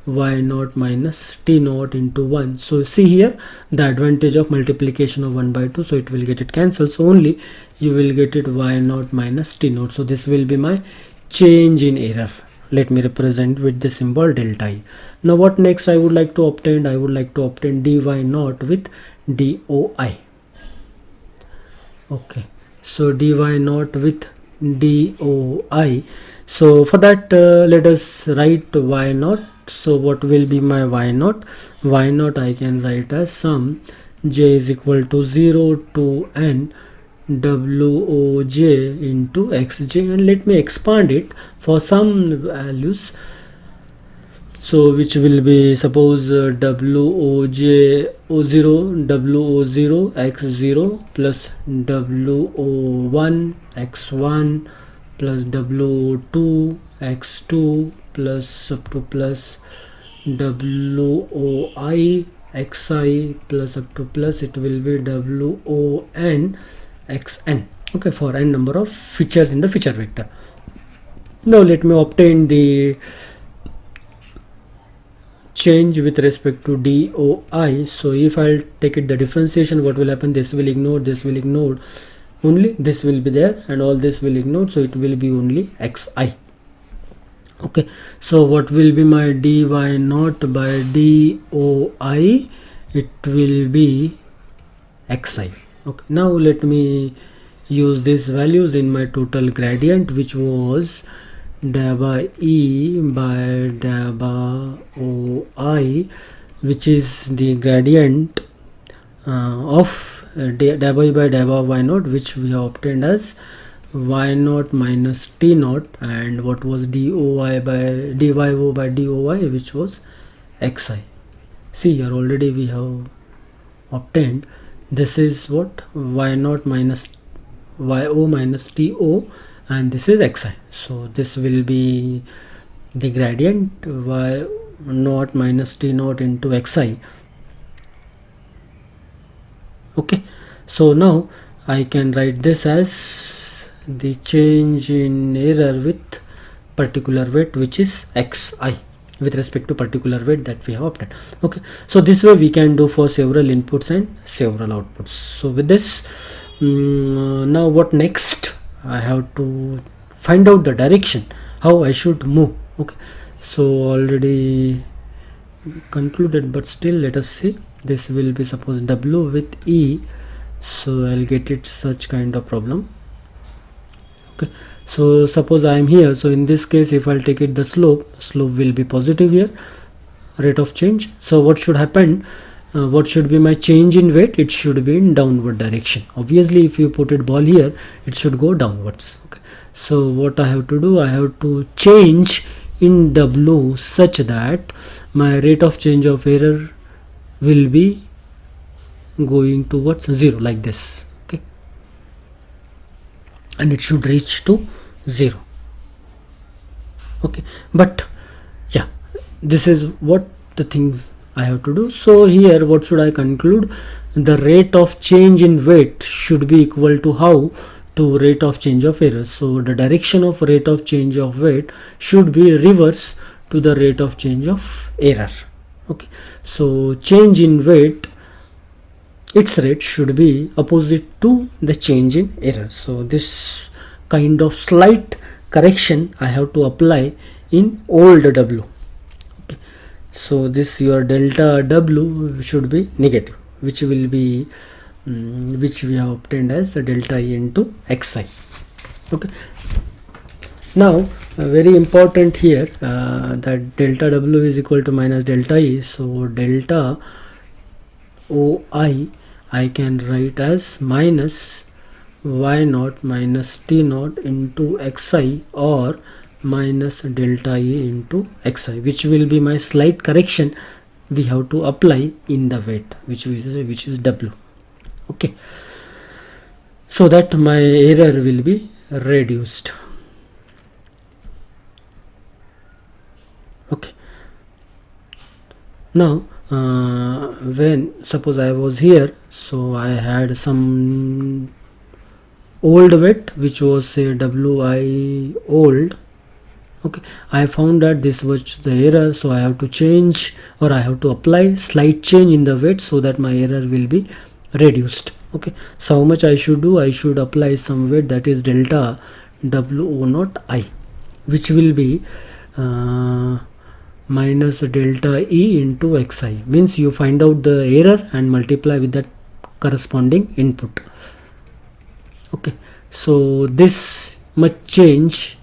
y naught minus t naught into 1. So see here the advantage of multiplication of 1 by 2, so it will get it cancelled, so only you will get it y naught minus t naught. So this will be my change in error. Let me represent with the symbol delta I. Now what next I would like to obtain? I would like to obtain dy naught with doi. Okay, so dy naught with doi. So for that let us write y naught. So what will be my y naught? Y naught I can write as sum j is equal to 0 to n woj into xj, and let me expand it for some values. So which will be, suppose woj o0 wo0 x0 plus wo1 x1 plus wo2 x2 plus up to plus woi xi plus up to plus it will be won xn. Okay, for n number of features in the feature vector. Now let me obtain the change with respect to doi. So if I'll take it the differentiation, what will happen? This will ignore, this will ignore, only this will be there, and all this will ignore, so it will be only xi. Okay, so what will be my dy naught by doi? It will be xi. Okay, now let me use these values in my total gradient, which was daba e by daba oi, which is the gradient of daba e by daba y naught, which we have obtained as y naught minus t naught, and what was doi by dyo by doi, which was xi. See here already we have obtained, this is what y naught minus yo minus to, and this is xi. So this will be the gradient y naught minus t naught into xi. Okay, so now I can write this as the change in error with particular weight, which is xi, with respect to particular weight that we have obtained. Okay, so this way we can do for several inputs and several outputs. So with this, now what next? I have to find out the direction, how I should move. Okay, so already concluded, but still let us see. This will be, suppose, w with e, so I'll get it such kind of problem. Okay, so suppose I am here, so in this case if I'll take it the slope will be positive here, rate of change. So what should happen? What should be my change in weight? It should be in downward direction. Obviously if you put it ball here, it should go downwards. Okay, So what I have to do, I have to change in W such that my rate of change of error will be going towards 0 like this. Okay, and it should reach to 0. Okay, but yeah, this is what the things I have to do. So here what should I conclude? The rate of change in weight should be equal to how? To rate of change of error. So the direction of rate of change of weight should be reverse to the rate of change of error. Okay, so change in weight, its rate should be opposite to the change in error. So this kind of slight correction I have to apply in old W. Okay, so this your delta W should be negative, which will be which we have obtained as a delta E into xi. Okay, now very important here, that delta W is equal to minus delta E. So delta OI I can write as minus y naught minus t naught into xi, or minus delta E into xi, which will be my slight correction we have to apply in the weight, which is W. Okay, so that my error will be reduced. Okay, now when suppose I was here, so I had some old weight which was say Wi old. Okay, I found that this was the error, so I have to change, or I have to apply slight change in the weight so that my error will be reduced. Okay, so how much I should do? I should apply some weight, that is delta WO naught I, which will be minus delta E into xi. Means you find out the error and multiply with that corresponding input. Okay, so this much change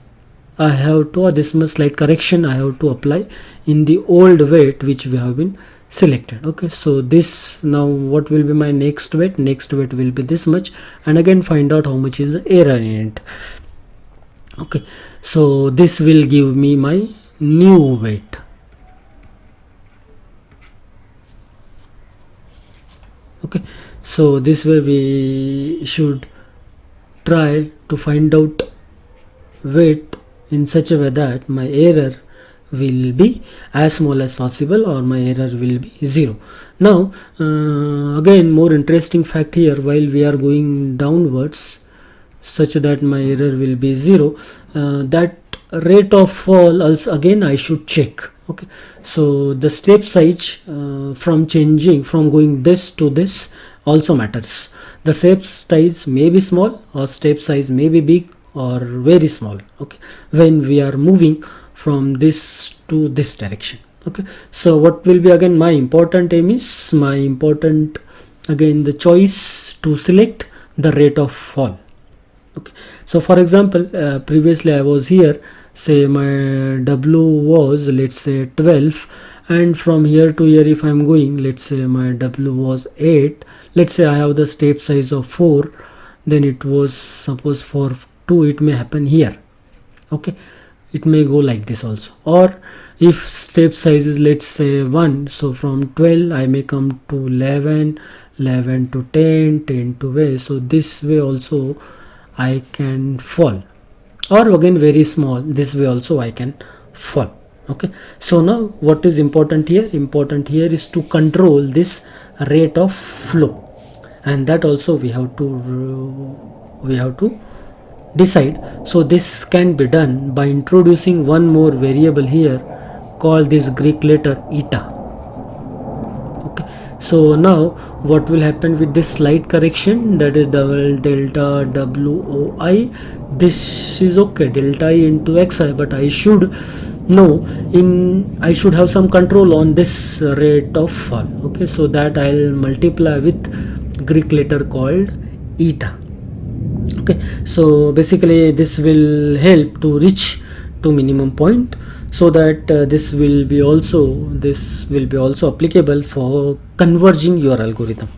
I have to, or this much slight correction I have to apply in the old weight which we have been selected. Okay, so this, now what will be my next weight? Next weight will be this much, and again find out how much is the error in it. Okay, so this will give me my new weight. Okay, so this way we should try to find out weight in such a way that my error will be as small as possible, or my error will be 0. Now again more interesting fact here, while we are going downwards such that my error will be 0, that rate of fall also again I should check. Okay, so the step size from changing from going this to this also matters. The step size may be small, or step size may be big or very small. Okay, when we are moving from this to this direction. Okay, so what will be again my important aim is, my important again the choice to select the rate of fall. Okay, so for example previously I was here, say my W was let's say 12, and from here to here if I'm going, let's say my W was 8, let's say I have the step size of 4, then it was, suppose for 2 it may happen here. Okay, it may go like this also. Or if step size is let's say 1, so from 12 I may come to 11, 11 to 10, 10 to way, so this way also I can fall. Or again very small, this way also I can fall. Okay, so now what is important here? Important here is to control this rate of flow, and that also we have to decide. So this can be done by introducing one more variable here, called this Greek letter eta. Okay, so now what will happen with this slight correction, that is double delta WOI, this is okay, delta E into xi, but I should know, I should have some control on this rate of fall. Okay, so that I'll multiply with Greek letter called eta. Okay, so basically this will help to reach to minimum point, so that this will be also applicable for converging your algorithm.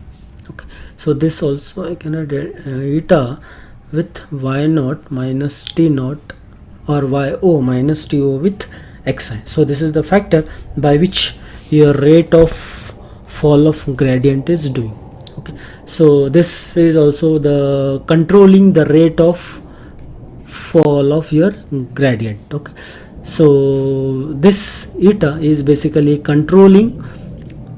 Okay, so this also I can add eta with y naught minus t naught or yo minus to with xi. So this is the factor by which your rate of fall of gradient is doing. Okay, so this is also the controlling the rate of fall of your gradient. Okay, so this eta is basically controlling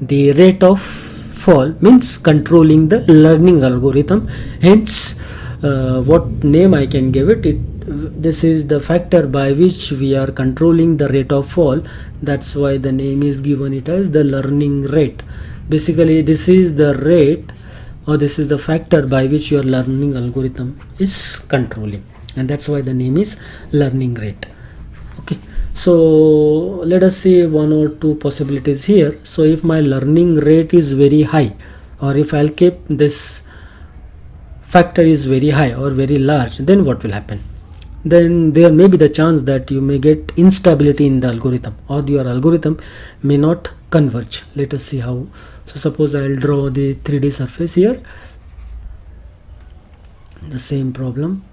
the rate of fall, means controlling the learning algorithm. Hence what name I can give it, this is the factor by which we are controlling the rate of fall. That's why the name is given it as the learning rate. Basically this is the rate, or this is the factor by which your learning algorithm is controlling, and that's why the name is learning rate. Okay, so let us see one or two possibilities here. So if my learning rate is very high, or if I'll keep this factor is very high or very large, then what will happen? Then there may be the chance that you may get instability in the algorithm, or your algorithm may not converge. Let us see how. So suppose I'll draw the 3D surface here, the same problem.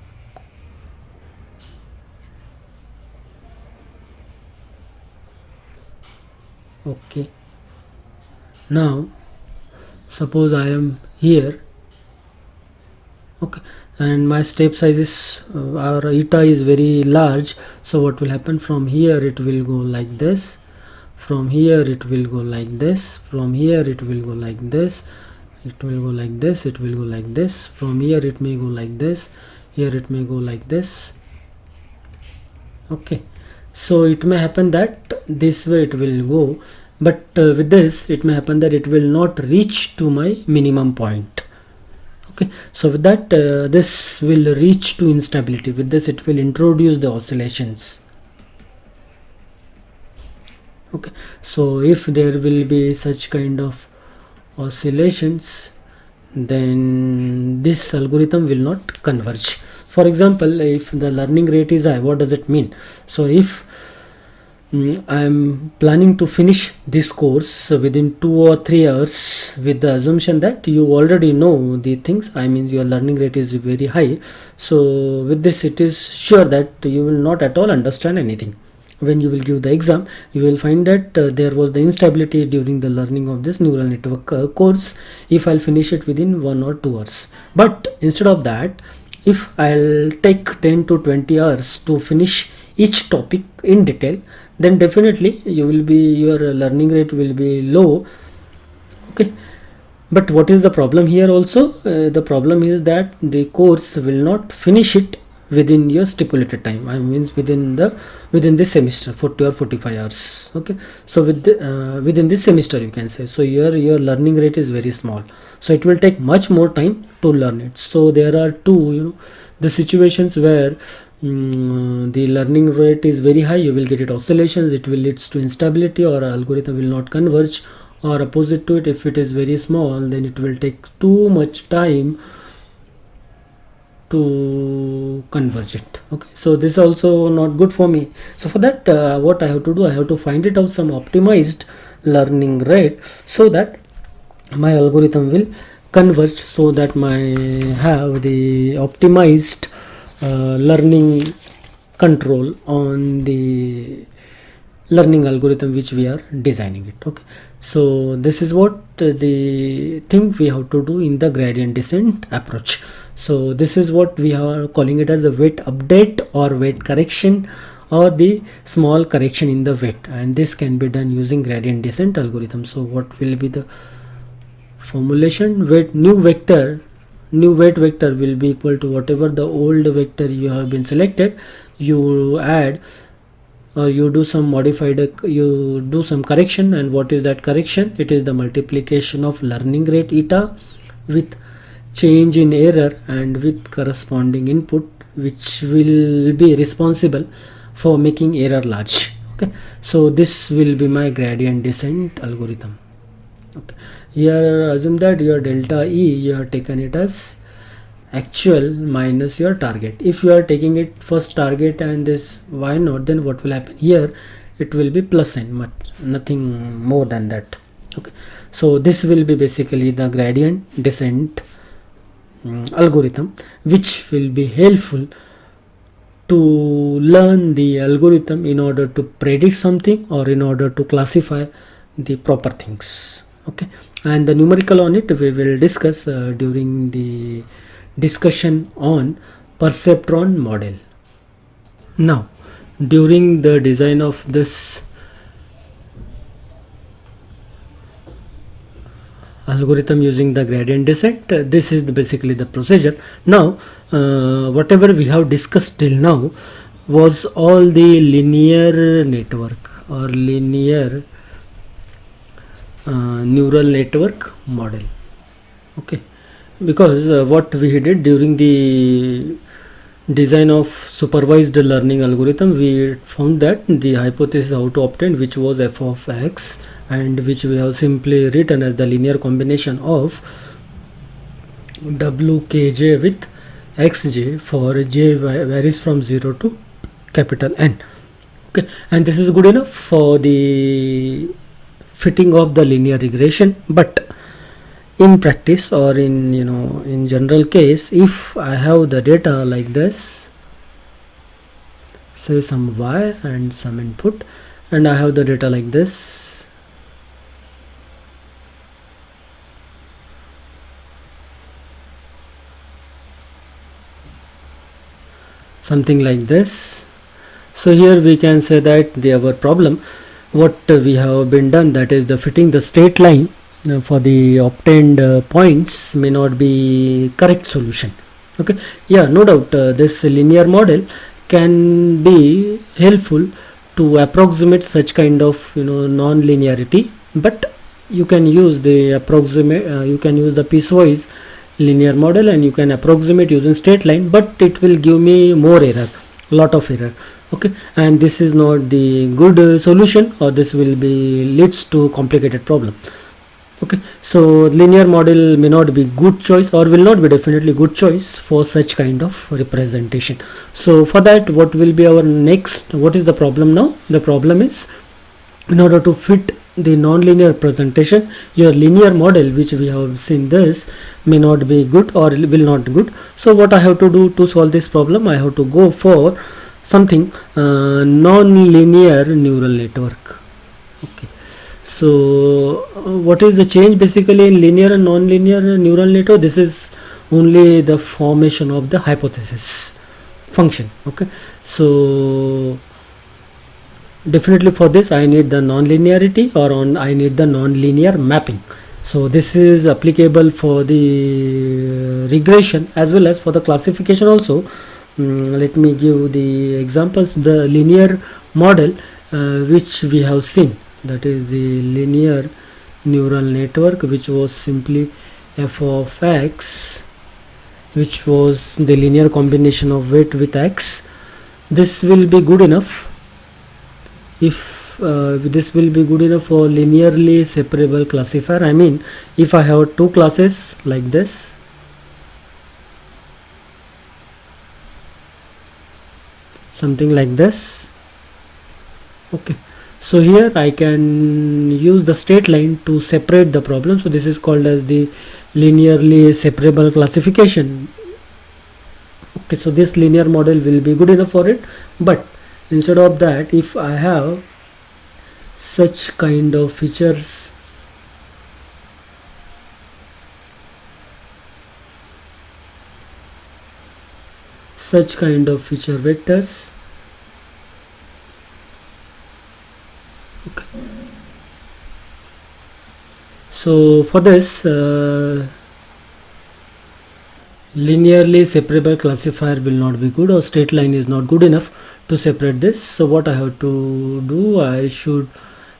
Okay, now suppose I am here. Okay, and my step size is our eta is very large. So what will happen? From here it will go like this, from here it will go like this, from here it will go like this, it will go like this, it will go like this, from here it may go like this, here it may go like this. Okay, so it may happen that this way it will go, but with this it may happen that it will not reach to my minimum point. Okay, so with that this will reach to instability. With this it will introduce the oscillations. Okay, so if there will be such kind of oscillations, then this algorithm will not converge. For example, if the learning rate is high, what does it mean? So if I am planning to finish this course within 2 or 3 hours, with the assumption that you already know the things, I mean your learning rate is very high, so with this it is sure that you will not at all understand anything. When you will give the exam, you will find that there was the instability during the learning of this neural network course if I'll finish it within 1 or 2 hours. But instead of that, if I'll take 10 to 20 hours to finish each topic in detail, then definitely your learning rate will be low. Okay, but what is the problem here also? The problem is that the course will not finish it within your stipulated time. I mean within this semester, 40 or 45 hours. Okay, so within this semester you can say. So your learning rate is very small, so it will take much more time to learn it. So there are two the situations where the learning rate is very high, you will get it oscillations, it will leads to instability, or algorithm will not converge. Or opposite to it, if it is very small, then it will take too much time to converge it. Okay, so this is also not good for me. So for that what I have to do, I have to find it out some optimized learning rate, so that my algorithm will converge, so that my have the optimized learning control on the learning algorithm which we are designing it. Okay, so this is what the thing we have to do in the gradient descent approach. So this is what we are calling it as the weight update or weight correction, or the small correction in the weight, and this can be done using gradient descent algorithm. So what will be the formulation? New weight vector will be equal to whatever the old vector you have been selected, you add, or you do some you do some correction. And what is that correction? It is the multiplication of learning rate eta with change in error and with corresponding input, which will be responsible for making error large. Okay, so this will be my gradient descent algorithm. Okay, here assume that your delta E, you have taken it as actual minus your target. If you are taking it first target and this y naught, then what will happen here? It will be plus n, nothing more than that. Okay, so this will be basically the gradient descent algorithm which will be helpful to learn the algorithm in order to predict something or in order to classify the proper things. Okay, and the numerical on it we will discuss during the discussion on perceptron model. Now, during the design of this algorithm using the gradient descent, this is basically the procedure. Now whatever we have discussed till now was all the linear network or linear neural network model. Okay, because what we did during the design of supervised learning algorithm, we found that the hypothesis how to obtain, which was f of x, and which we have simply written as the linear combination of wkj with xj for j varies from 0 to capital N. Okay, and this is good enough for the fitting of the linear regression. But in practice or in in general case, if I have the data like this, say some y and some input, and I have the data like this, something like this. So here we can say that our problem, what we have been done, that is the fitting the straight line for the obtained points may not be correct solution. Okay, yeah, no doubt this linear model can be helpful to approximate such kind of non-linearity, but you can use the you can use the piecewise linear model and you can approximate using straight line, but it will give me more error, lot of error. Okay, and this is not the good solution, or this will be leads to complicated problem. Okay, so linear model may not be good choice, or will not be definitely good choice for such kind of representation. So for that, what will be our next, what is the problem now? The problem is, in order to fit the non-linear presentation, your linear model which we have seen this may not be good or will not good. So what I have to do to solve this problem, I have to go for something non-linear neural network. Okay, so what is the change basically in linear and non-linear neural network? This is only the formation of the hypothesis function. Okay, so definitely for this I need the non-linearity, or I need the non-linear mapping. So this is applicable for the regression as well as for the classification also. Let me give the examples. The linear model which we have seen, that is the linear neural network, which was simply f of x, which was the linear combination of weight with x. This will be good enough if this will be good enough for linearly separable classifier. I mean, if I have two classes like this, something like this. Okay, so here I can use the straight line to separate the problem. So this is called as the linearly separable classification. Okay, so this linear model will be good enough for it. But instead of that, if I have such kind of features, such kind of feature vectors, okay, so for this linearly separable classifier will not be good, or straight line is not good enough to separate this. So what I have to do, I should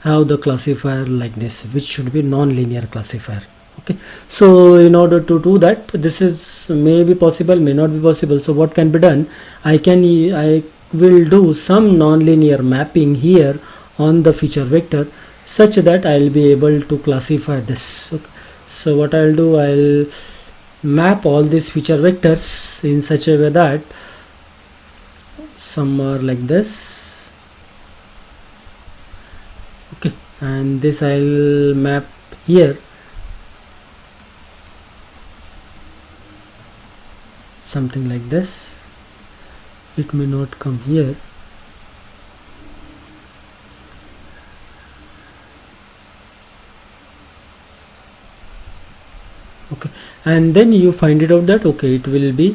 have the classifier like this, which should be non-linear classifier. Okay, so in order to do that, this is may be possible, may not be possible. So what can be done, I will do some non-linear mapping here on the feature vector, such that I will be able to classify this. Okay, so what I'll do, I'll map all these feature vectors in such a way that some are like this. Okay, and this I'll map here. something like this. It may not come here. Okay, and then you find it out that okay, it will be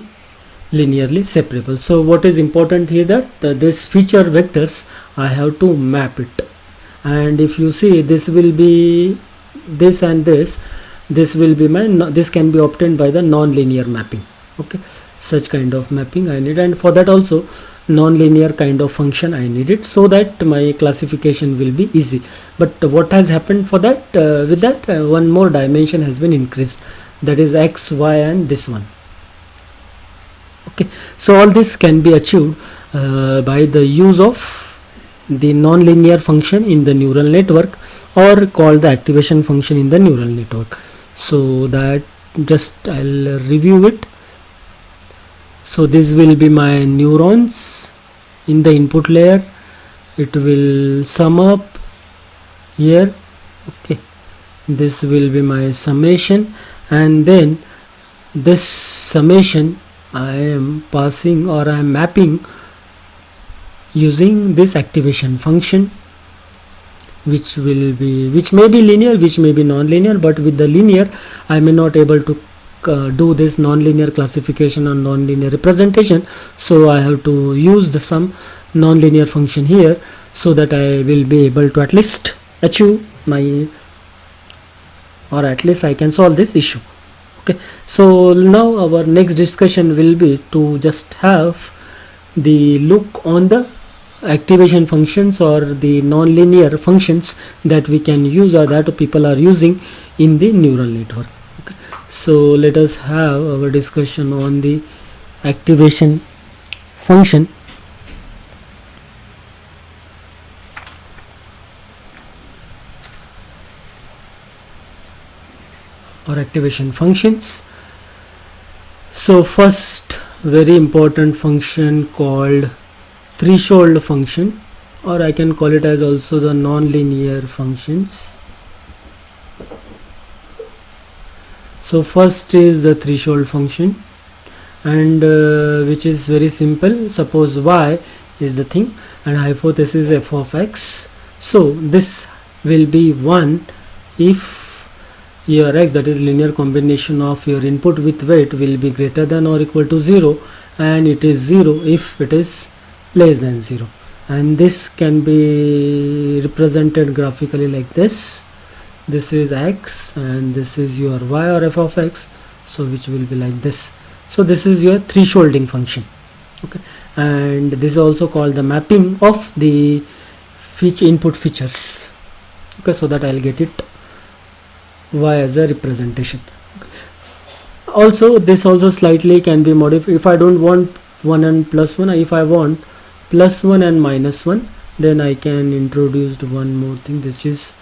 linearly separable. So what is important here, that this feature vectors I have to map it, and if you see, this will be this and this will be my this can be obtained by the non-linear mapping. Okay, such kind of mapping I need, and for that also non-linear kind of function I need it, so that my classification will be easy. But what has happened for that, with that one more dimension has been increased, that is x, y, and this one. Okay, so all this can be achieved by the use of the non-linear function in the neural network, or called the activation function in the neural network. So that just I'll review it. So this will be my neurons in the input layer. It will sum up here. Okay, this will be my summation, and then this summation I am passing, or I am mapping using this activation function, which may be linear, which may be non-linear. But with the linear I may not able to do this non-linear classification or non-linear representation, so I have to use some non-linear function here, so that I will be able to at least achieve my, or at least I can solve this issue. Okay, so now our next discussion will be to just have the look on the activation functions, or the non-linear functions that we can use, or that people are using in the neural network. Okay, so let us have our discussion on the activation function. Or activation functions. So first very important function called threshold function, or I can call it as also the non-linear functions. So first is the threshold function, and which is very simple. Suppose y is the thing and hypothesis f of x. So this will be 1 if your x, that is linear combination of your input with weight, will be greater than or equal to 0, and it is 0 if it is less than 0. And this can be represented graphically like this. This is x and this is your y, or f of x, so which will be like this. So this is your thresholding function. Okay, and this is also called the mapping of the input features. Okay, so that I'll get it y as a representation. Okay. Also this also slightly can be modified. If I don't want 1 and plus 1, if I want plus 1 and minus 1, then I can introduce one more thing, which is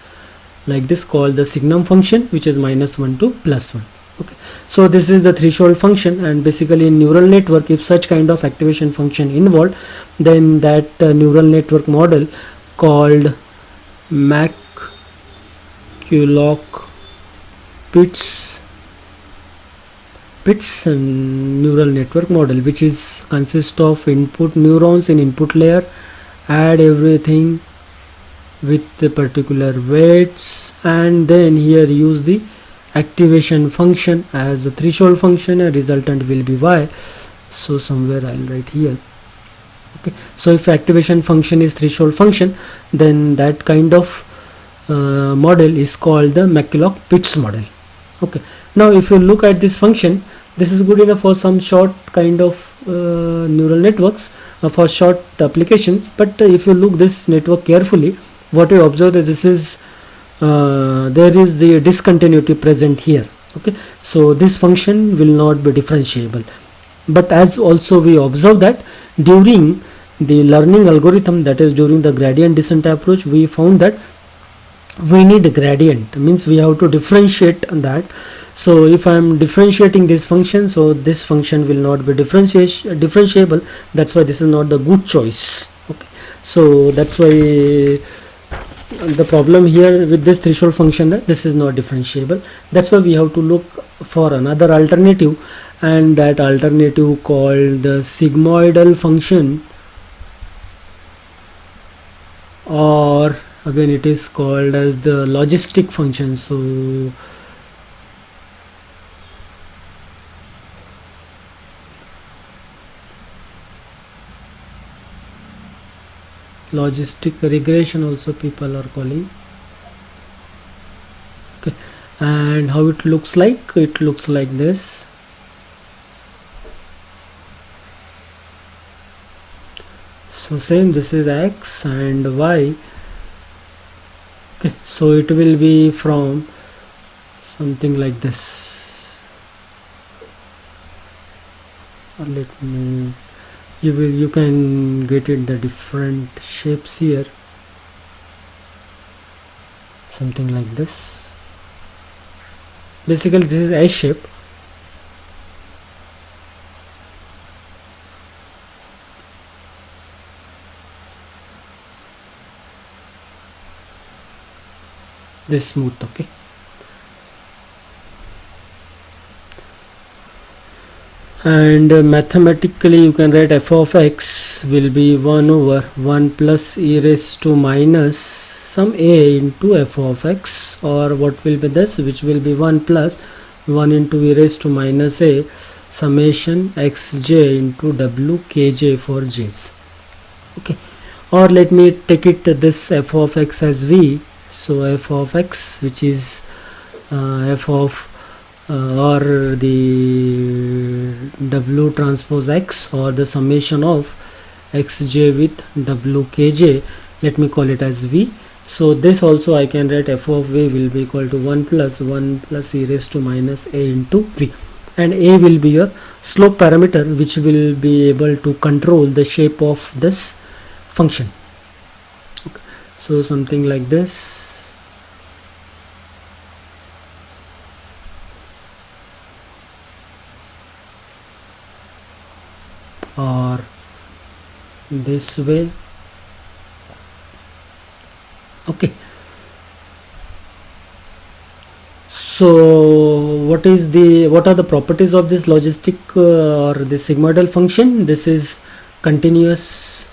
like this, called the signum function, which is minus 1 to plus 1. Okay, so this is the threshold function, and basically in neural network, if such kind of activation function involved, then that neural network model called Pitts neural network model, which is consists of input neurons in input layer, add everything with the particular weights, and then here use the activation function as a threshold function, and resultant will be y. So somewhere I'll write here. Okay, so if activation function is threshold function, then that kind of model is called the Pitts model. Okay, now if you look at this function, this is good enough for some short kind of neural networks, for short applications. But if you look this network carefully, what you observe is this is there is the discontinuity present here. Okay, so this function will not be differentiable. But as also we observe that during the learning algorithm, that is during the gradient descent approach, we found that we need a gradient, means we have to differentiate that. So if I am differentiating this function, so this function will not be differentiable. That's why this is not the good choice. Okay, so that's why the problem here with this threshold function, that this is not differentiable. That's why we have to look for another alternative, and that alternative called the sigmoidal function, or again it is called as the logistic function. So logistic regression also people are calling. Okay, and how it looks like this. So same, this is x and y. Okay, so it will be from something like this, or let me, you can get it the different shapes here, something like this. Basically this is S shape. This smooth. Okay, and mathematically you can write f of x will be 1 over 1 plus e raised to minus some a into f of x, or what will be this, which will be 1 plus 1 into e raised to minus a summation xj into w kj for j's. Okay, or let me take it this f of x as v. So f of x, which is f of or the w transpose x, or the summation of xj with w kj, let me call it as v. So this also I can write f of v will be equal to 1 plus e raised to minus a into v, and a will be your slope parameter, which will be able to control the shape of this function. Okay, so something like this. Or this way. Okay, so what are the properties of this logistic or the sigmoidal function? This is continuous.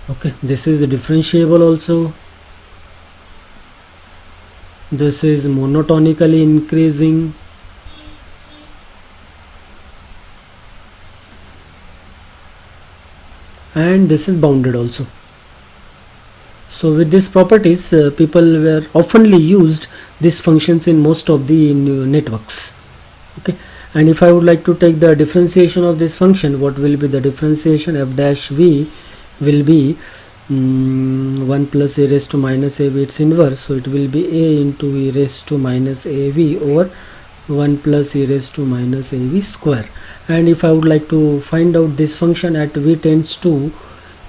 Okay, this is differentiable also. This is monotonically increasing. And this is bounded also. So with these properties, people were oftenly used these functions in most of the networks. Okay, and if I would like to take the differentiation of this function, what will be the differentiation? F dash v will be 1 plus e raised to minus a v its inverse, so it will be a into e raised to minus a v over 1 plus e raised to minus a v square. And if I would like to find out this function at v tends to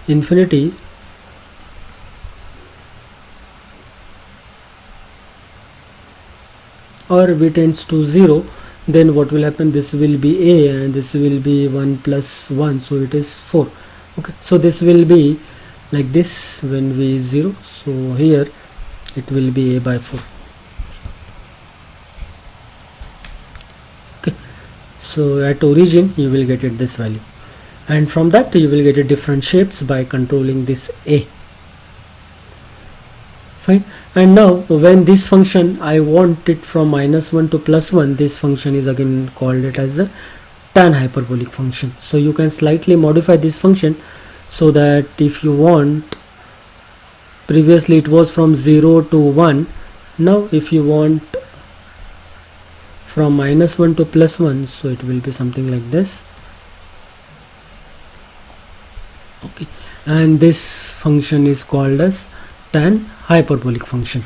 infinity, or v tends to 0, then what will happen? This will be a and this will be 1 plus 1, so it is 4. Okay, so this will be like this when v is 0, so here it will be a by 4. So at origin you will get it this value, and from that you will get it different shapes by controlling this a. Fine. And now when this function I want it from -1 to +1, this function is again called it as a tan hyperbolic function. So you can slightly modify this function so that if you want, previously it was from 0 to 1, now if you want from -1 to +1, so it will be something like this. Okay, and this function is called as tan hyperbolic function.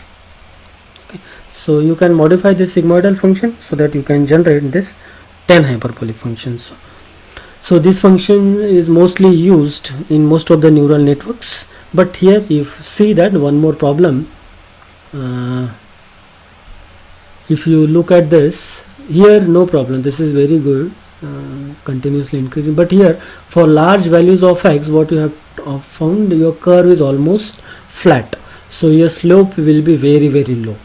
Okay, so you can modify this sigmoidal function so that you can generate this tan hyperbolic functions. So this function is mostly used in most of the neural networks, but here you see that one more problem. If you look at this here, no problem, this is very good, continuously increasing, but here for large values of x, what you have found, your curve is almost flat, so your slope will be very low.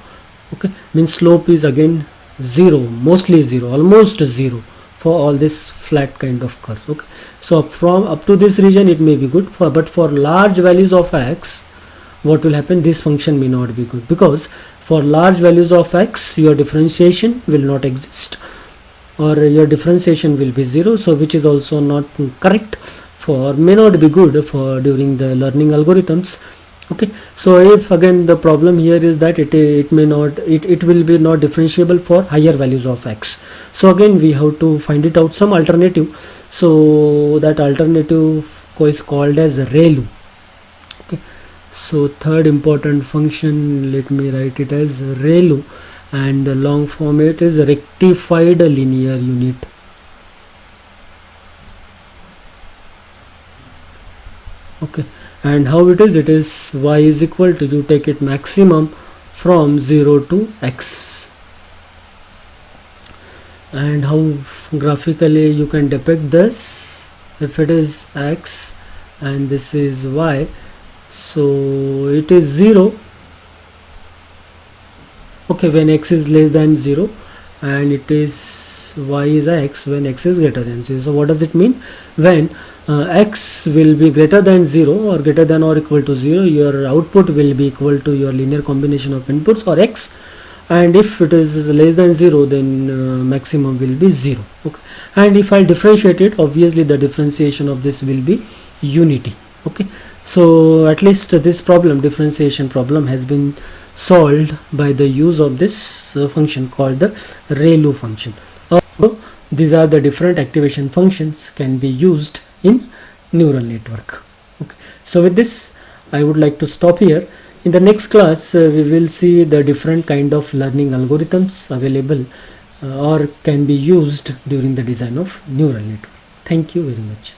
Okay, means slope is again zero, mostly zero, almost zero for all this flat kind of curve. Okay, so from up to this region it may be good for, but for large values of x, what will happen, this function may not be good, because for large values of x your differentiation will not exist, or your differentiation will be zero, so which is also not correct, for may not be good for during the learning algorithms. Okay, so if again the problem here is that it may not, it will be not differentiable for higher values of x, so again we have to find it out some alternative. So that alternative is called as ReLU. Okay, so third important function, let me write it as ReLU, and the long form it is rectified linear unit. Okay, and how it is y is equal to, you take it maximum from 0 to x, and how graphically you can depict this, if it is x and this is y, so it is 0, okay, when x is less than 0, and it is y is x when x is greater than 0. So what does it mean? When x will be greater than 0 or greater than or equal to 0, your output will be equal to your linear combination of inputs or x, and if it is less than 0, then maximum will be 0. Okay, and if I differentiate it, obviously the differentiation of this will be unity. Okay, so at least this problem, differentiation problem, has been solved by the use of this function called the ReLU function. These are the different activation functions can be used in neural network. Okay, so with this I would like to stop here. In the next class we will see the different kind of learning algorithms available or can be used during the design of neural network. Thank you very much.